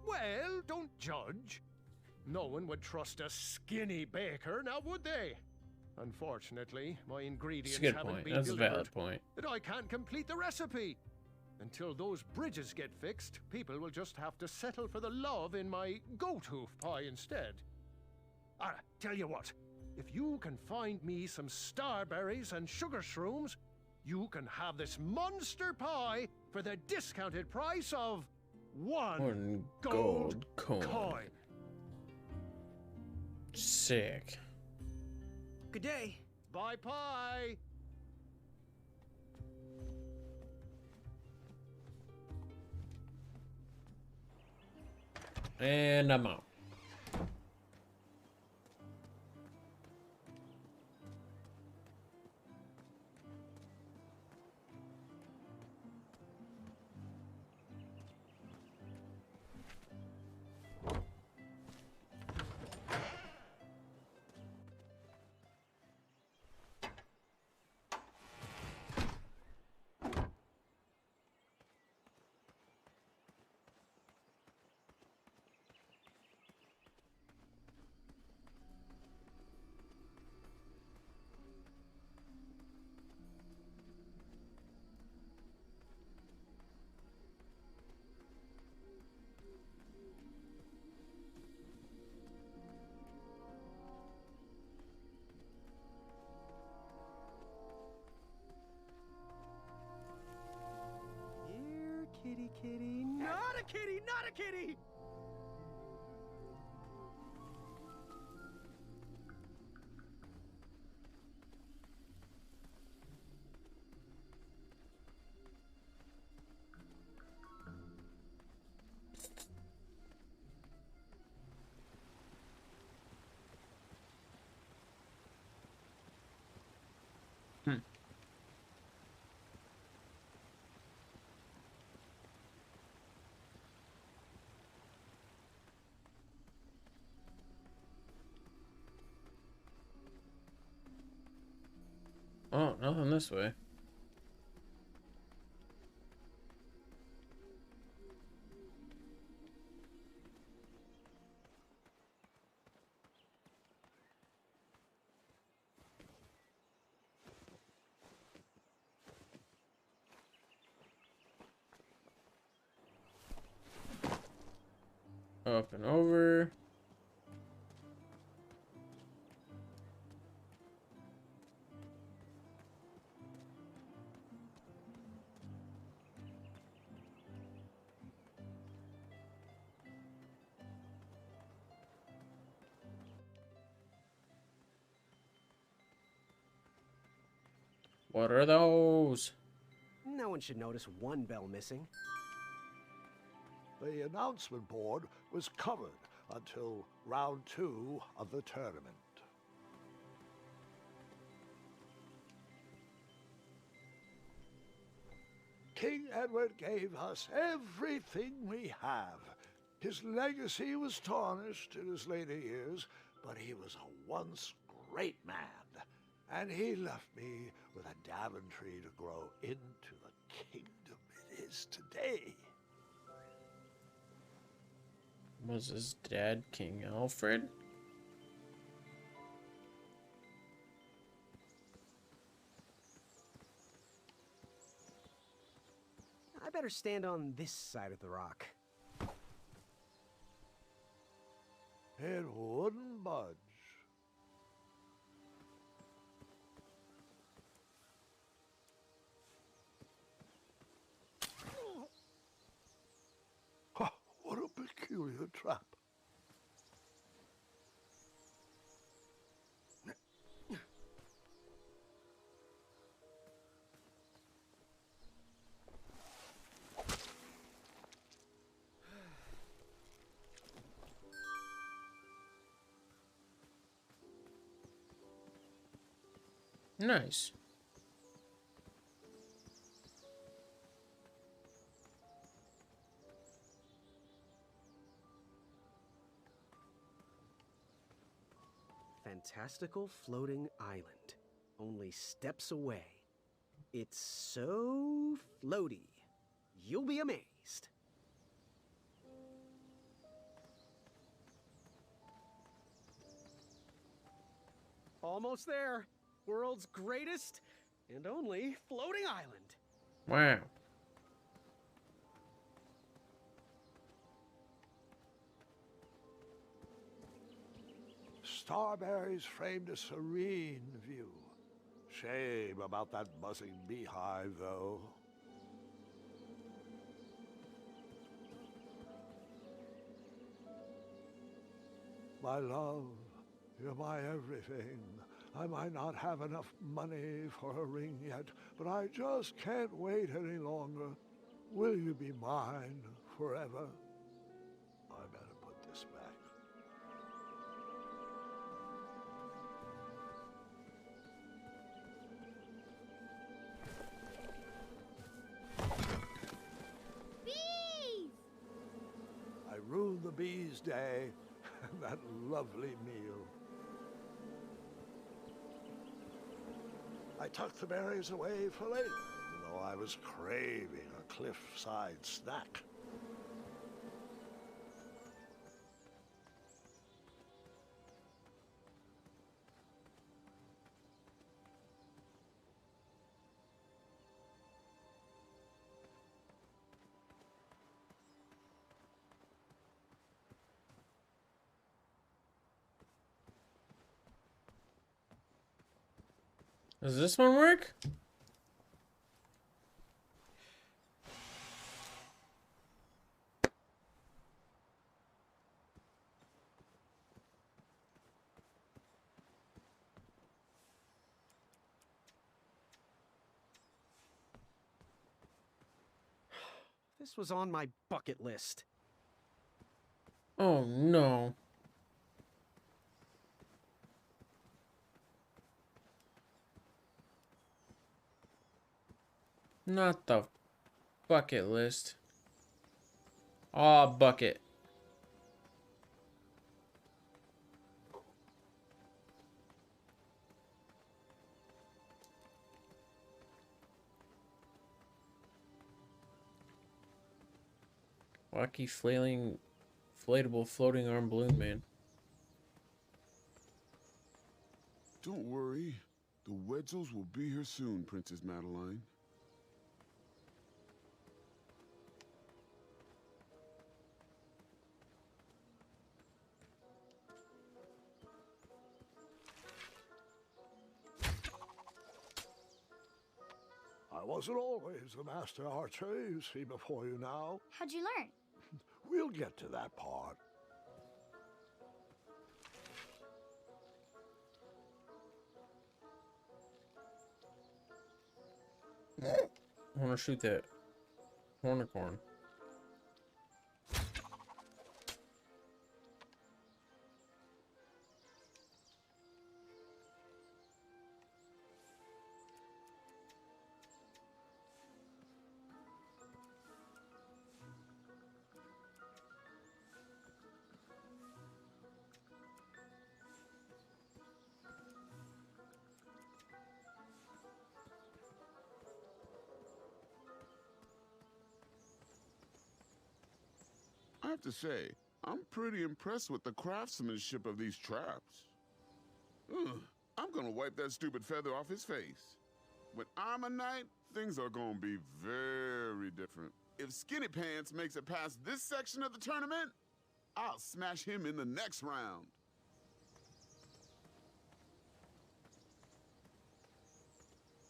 Well, don't judge. No one would trust a skinny baker, now would they? Unfortunately, my ingredients That's a good haven't point. been That's a delivered, valid point. that I can't complete the recipe. Until those bridges get fixed, people will just have to settle for the love in my goat hoof pie instead. Tell you what, if you can find me some starberries and sugar shrooms, you can have this monster pie for the discounted price of one gold coin. Sick. Good day. Bye pie. And I'm out. a kitty! Not a kitty! Oh, nothing this way. Up and over. What are those? No one should notice one bell missing. The announcement board was covered until round 2 of the tournament. King Edward gave us everything we have. His legacy was tarnished in his later years, but he was a once great man. And he left me with a Daventry to grow into the kingdom it is today. Was his dad King Alfred? I better stand on this side of the rock. It wouldn't budge. What a peculiar trap. Nice. Fantastical floating island. Only steps away. It's so floaty. You'll be amazed. Almost there. World's greatest and only floating island. Wow. Starberries framed a serene view. Shame about that buzzing beehive, though. My love, you're my everything. I might not have enough money for a ring yet, but I just can't wait any longer. Will you be mine forever? I better put this back. Bees! I ruined the bees' day and that lovely meal. I tucked the berries away for later, even though I was craving a cliffside snack. Does this one work? This was on my bucket list. Oh no. Not the bucket list. Aw, bucket. Wacky flailing, inflatable floating arm balloon man. Don't worry. The Wedsels will be here soon, Princess Madeline. I wasn't always the master archer you see before you now. How'd you learn? We'll get to that part. I want to shoot that hornicorn. I have to say, I'm pretty impressed with the craftsmanship of these traps. Ugh, I'm gonna wipe that stupid feather off his face. When I'm a knight, things are gonna be very different. If Skinny Pants makes it past this section of the tournament, I'll smash him in the next round.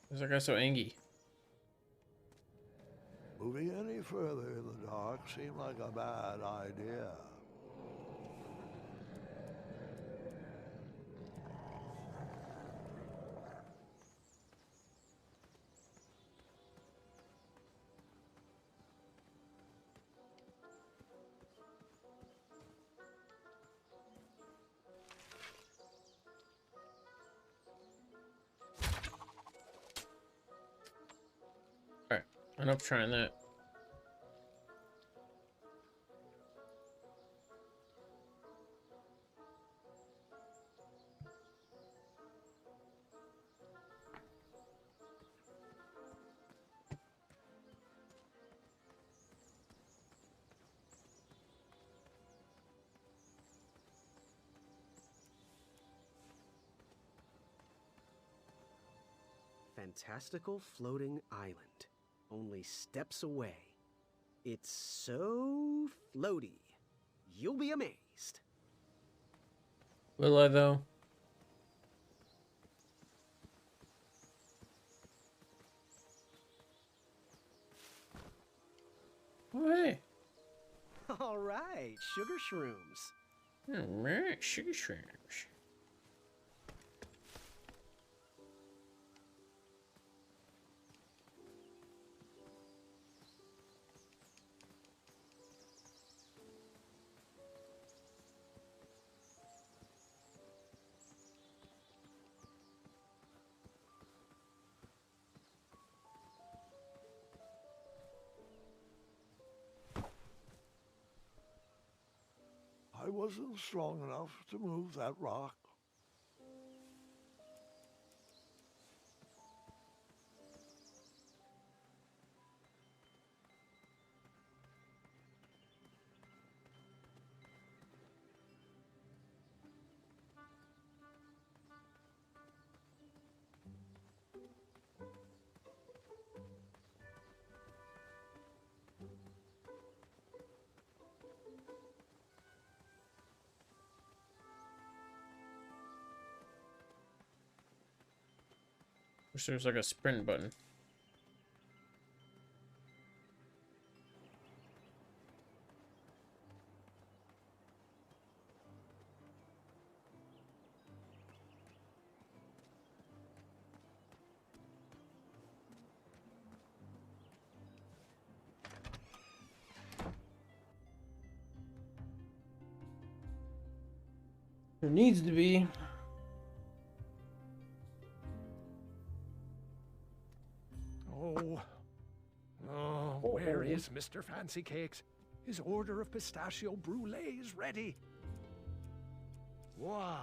Why's that guy so angry? Moving any further in the dark seemed like a bad idea. Alright, enough trying that. Fantastical floating island. Only steps away. It's so floaty. You'll be amazed. Will I though? Oh, hey. All right, sugar shrooms. Alright, sugar shrooms. I wasn't strong enough to move that rock. Wish there was like a sprint button. There needs to be. Where is Mr. Fancy Cakes? His order of pistachio brulee is ready. Wow,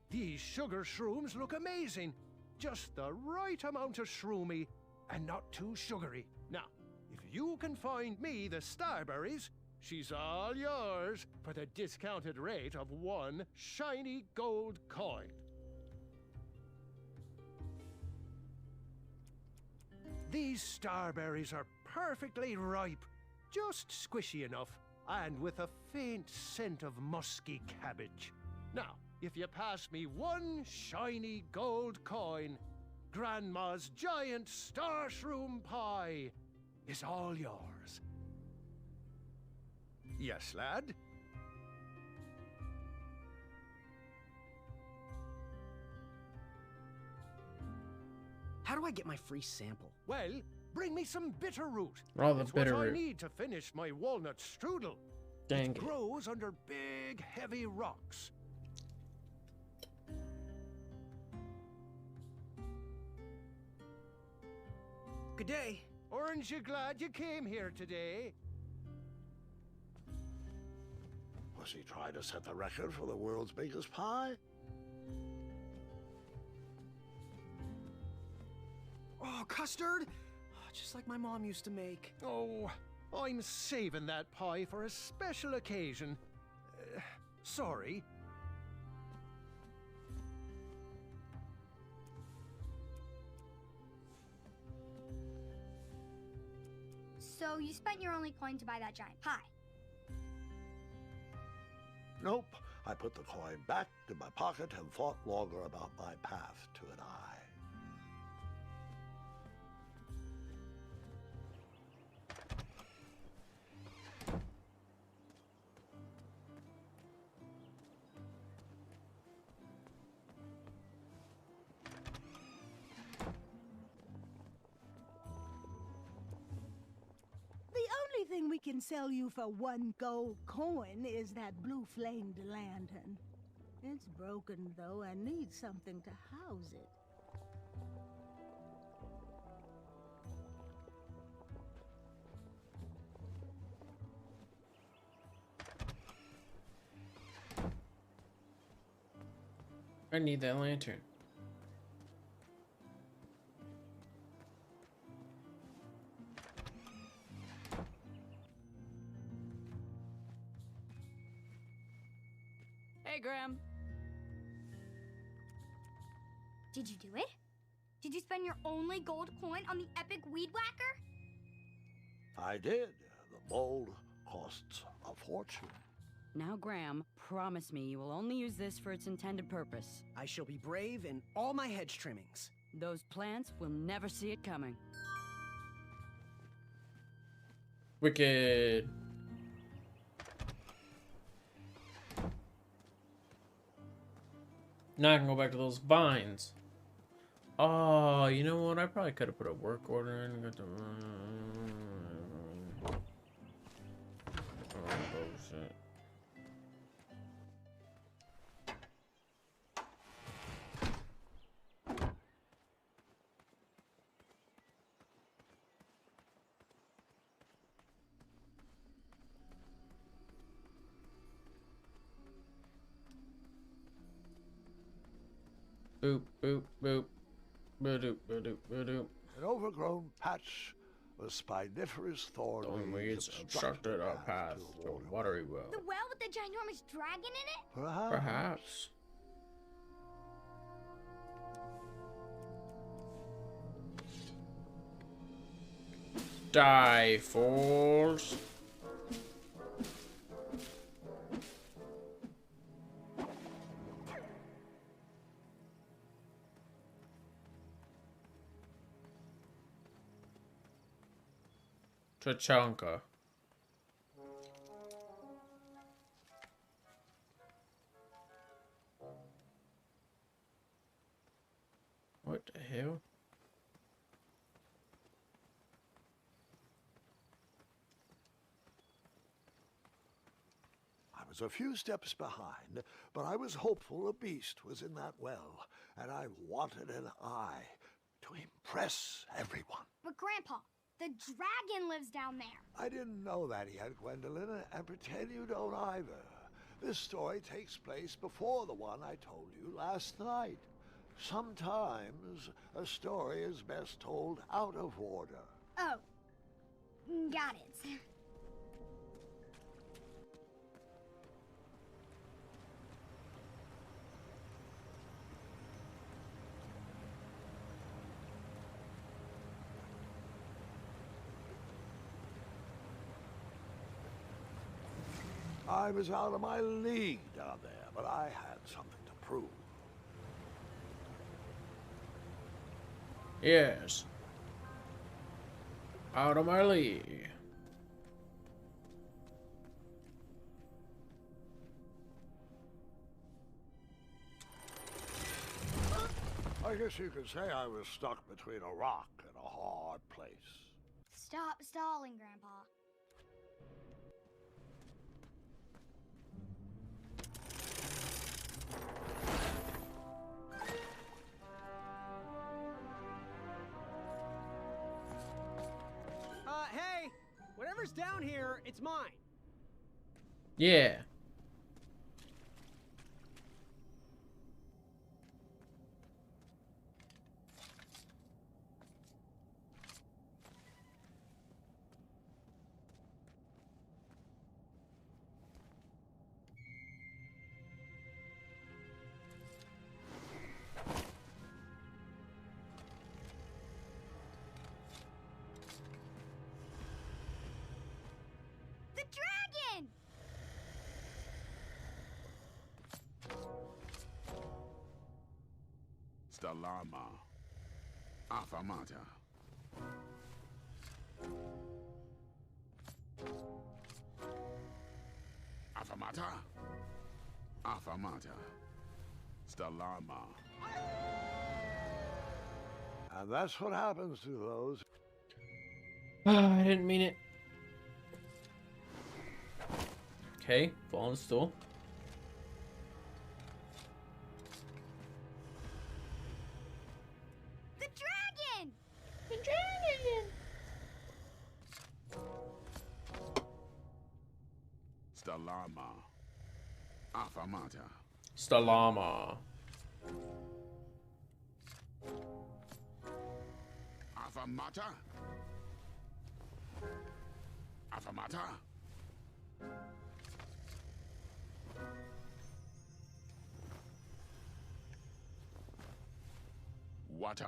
these sugar shrooms look amazing. Just the right amount of shroomy and not too sugary. Now, if you can find me the Starberries, she's all yours for the discounted rate of 1 shiny gold coin. These Starberries are perfectly ripe, just squishy enough, and with a faint scent of musky cabbage. Now, if you pass me 1 shiny gold coin, Grandma's giant star shroom pie is all yours. Yes, lad? How do I get my free sample? Well, bring me some bitter root. Oh, the It's bitter what I root. need to finish my walnut strudel. Dang It it. grows under big, heavy rocks. Good day. Aren't you glad you came here today? Was he trying to set the record for the world's biggest pie? Oh, custard? Oh, just like my mom used to make. Oh, I'm saving that pie for a special occasion. Sorry. So you spent your only coin to buy that giant pie. Nope. I put the coin back in my pocket and thought longer about my path to an eye. The only thing we can sell you for 1 gold coin is that blue flamed lantern. It's broken, though, and needs something to house it. I need that lantern. Hey, Graham. Did you do it? Did you spend your only gold coin on the epic weed whacker? I did. The mold costs a fortune. Now, Graham, promise me you will only use this for its intended purpose. I shall be brave in all my hedge trimmings. Those plants will never see it coming. Wicked. Now I can go back to those vines. Oh, you know what? I probably could have put a work order in. Got the... Oh, bullshit. Boop, boop, boop. Ba-doop, ba-doop, ba-doop. An overgrown patch of spiniferous thorn Thorn weeds obstructed our path to a watery well. The well with the ginormous dragon in it? Perhaps. Perhaps. Die, fools. Tachanka. What the hell? I'm was a few steps behind, but I was hopeful a beast was in that well, and I wanted an eye to impress everyone. But Grandpa, the dragon lives down there. I didn't know that yet, Gwendolyn, and pretend you don't either. This story takes place before the one I told you last night. Sometimes a story is best told out of order. Oh, got it. I was out of my league down there, but I had something to prove. Yes. Out of my league. I guess you could say I was stuck between a rock and a hard place. Stop stalling, Grandpa. Hey! Whatever's down here, it's mine. Yeah. The dragon! Stalama. Afamata. Afamata. Afamata. Stalama. And that's what happens to those. I didn't mean it. Okay, fallen stool. The dragon! The dragon! Stalama. Afamata. Stalama. Afamata. Afamata. Water.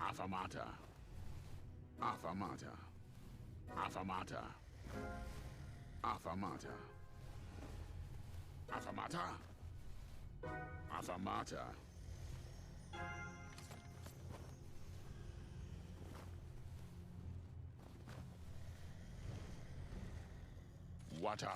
Afamata. Afamata. Afamata. Afamata. Afamata. Afamata. Water.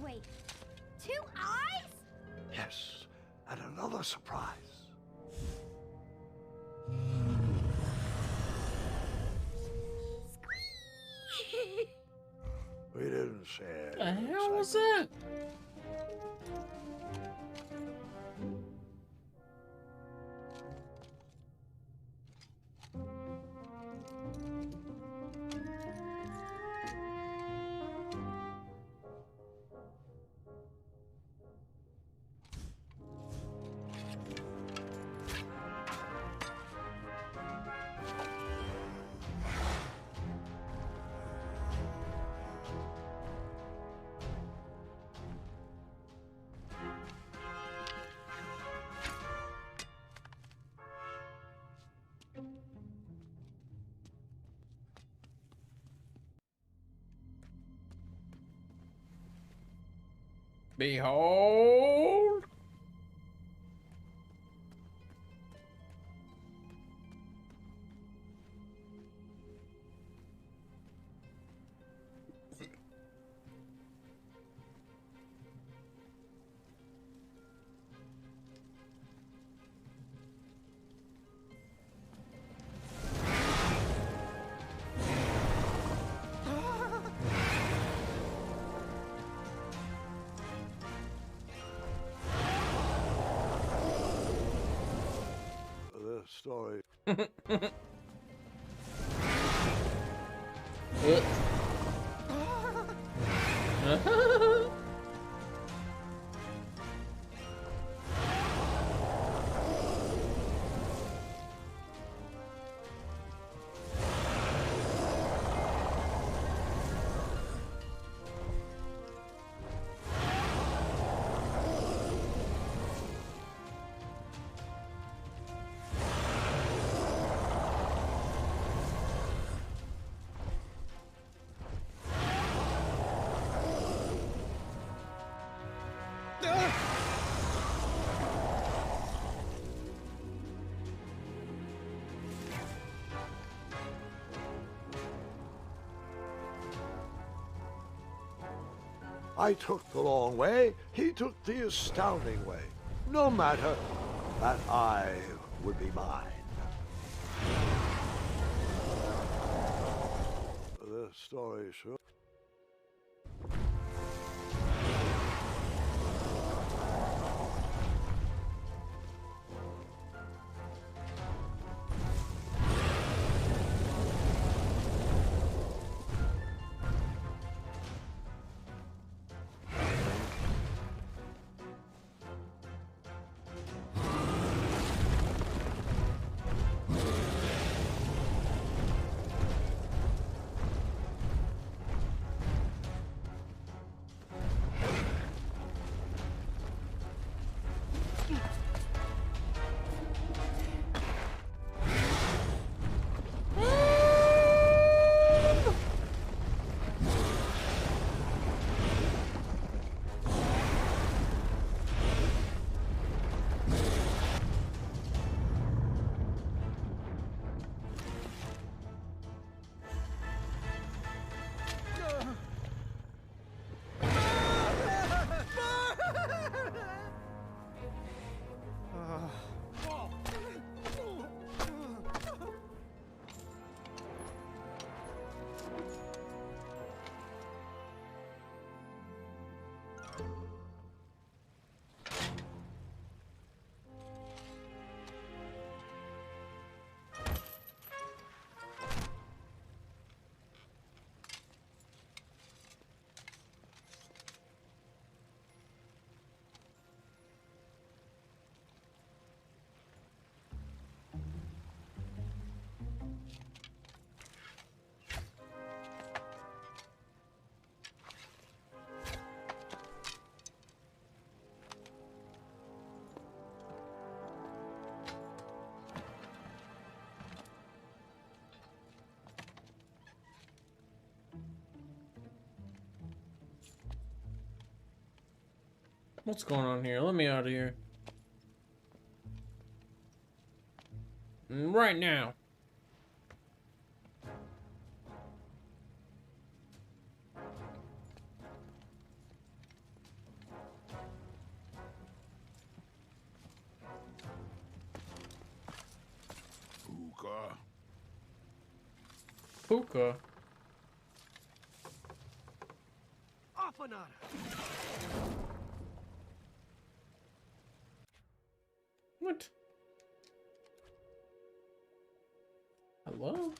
Wait, 2 eyes? Yes, and another surprise. We didn't say it. The hell was that? Behold. Story. I took the long way, he took the astounding way. No matter, that I would be mine. The story sure. What's going on here? Let me out of here. Right now. Puka. Afanada. What? Hello?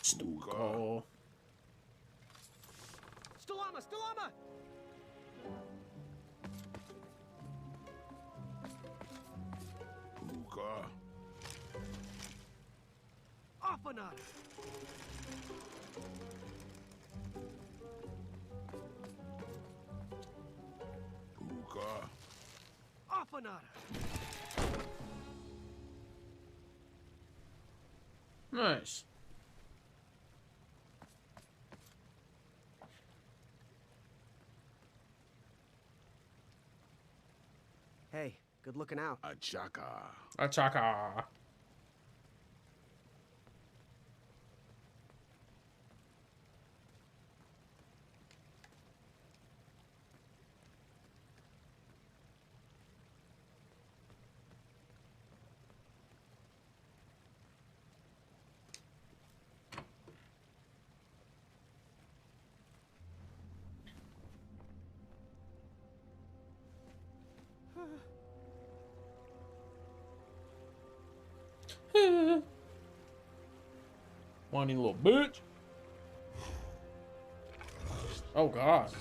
Stuka. Stalama, Stalama! Puka. Afanada. Puka. Afanada. Nice. Hey, good looking out. Achaka. Achaka. Whiny little bitch. Oh god.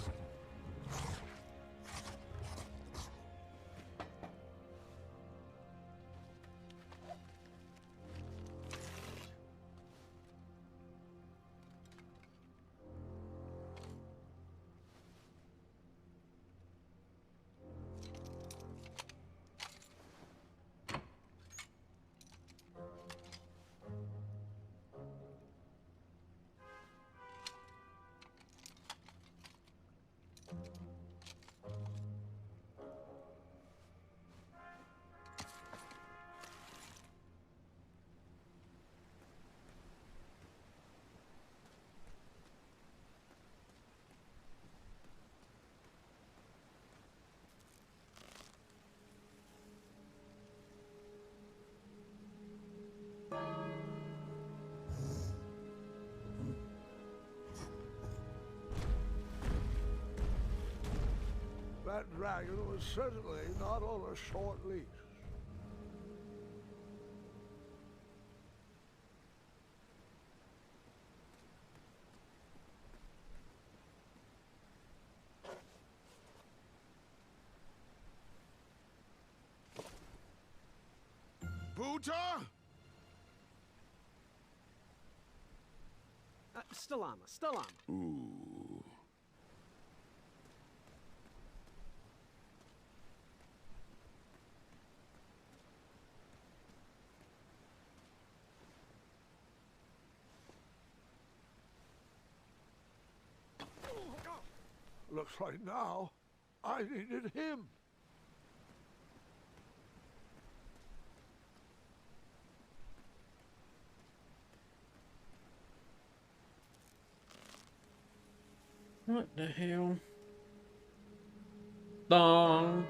That dragon was certainly not on a short leash. Buta? Stalama. Ooh. Looks like now I needed him. What the hell? Dong.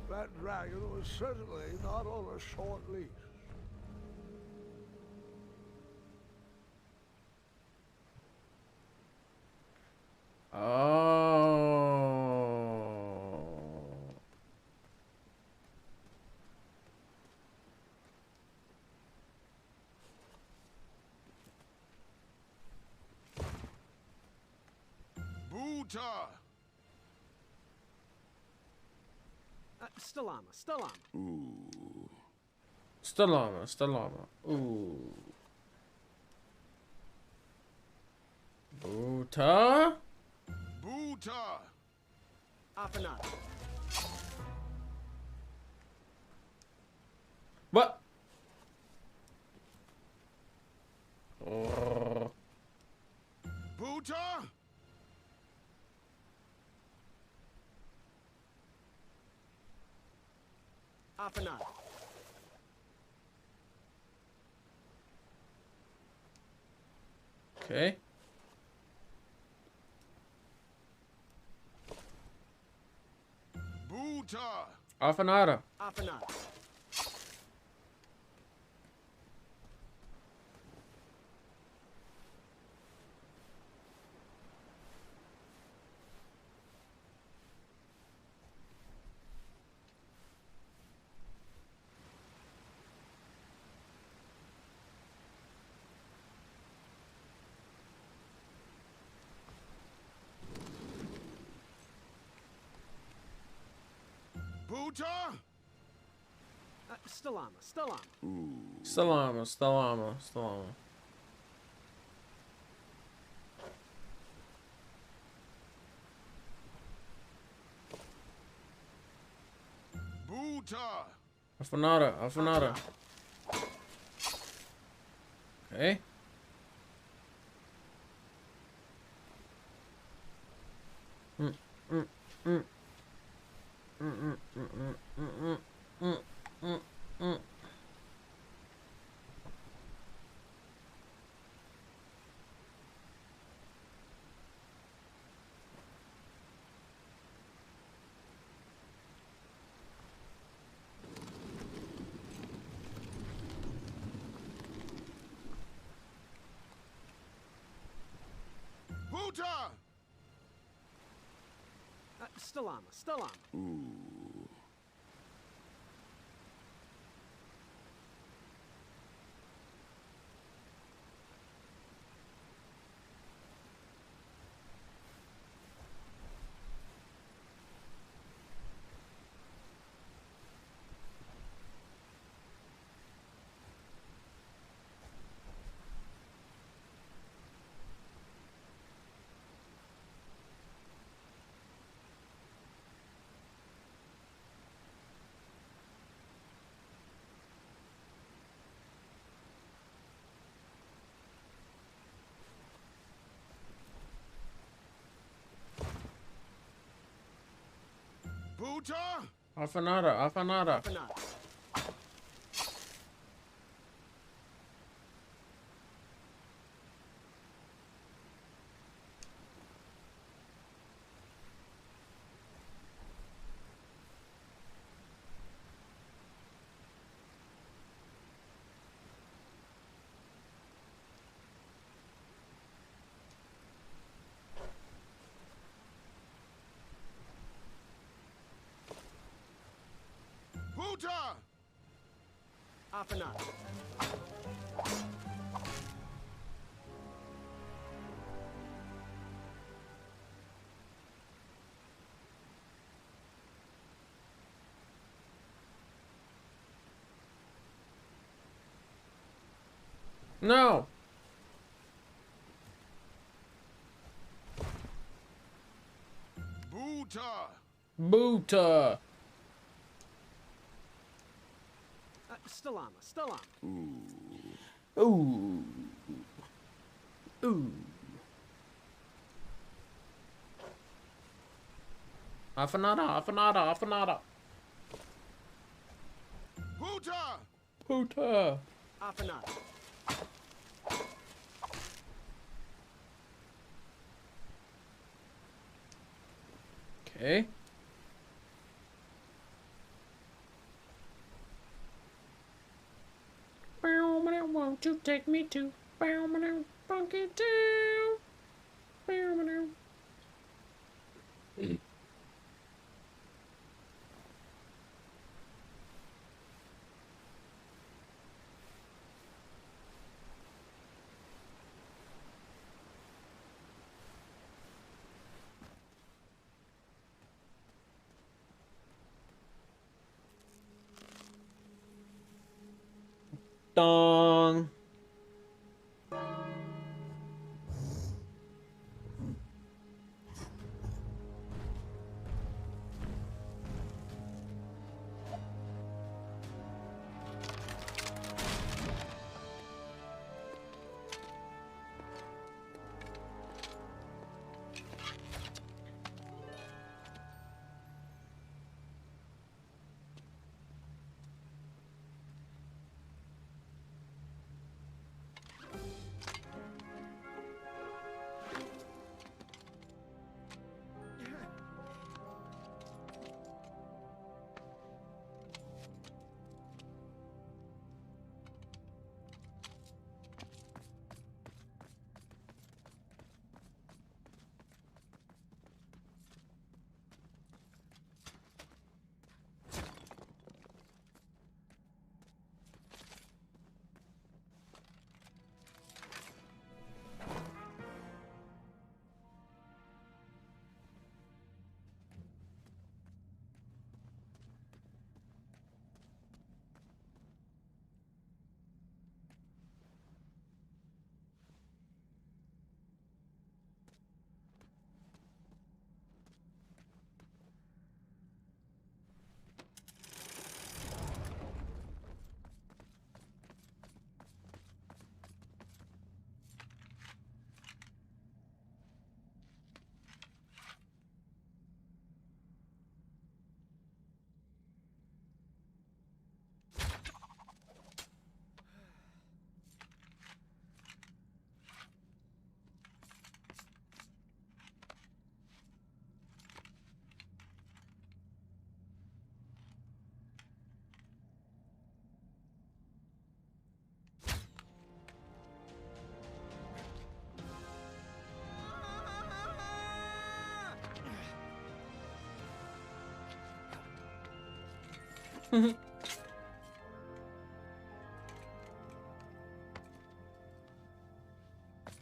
That dragon was certainly not on a short leash. Oh. Buta. Stalama. Ooh. Stalama. Ooh. Buta? Buta. Afanada. What? Buta? Afanada. Okay. Buta. Afanada. Buta? Stalama. Ooh. Stalama. Buta. Afanada. Okay. Hooter! Stalama. Ooh. Buta? Afanada. Buta! Afanada. No. Buta! Stalama. Ooh. Afanada. Buta! Afanada. Okay. Won't you take me to Funky Town? Dong.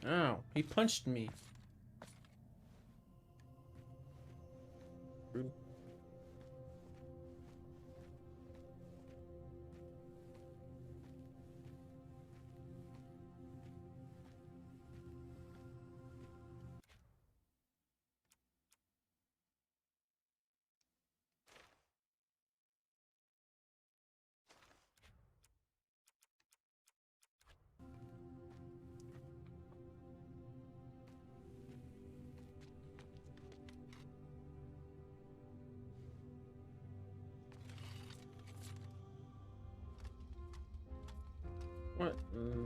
Ow, he punched me. What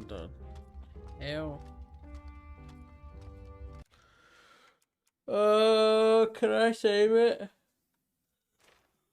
the hell? Can I save it?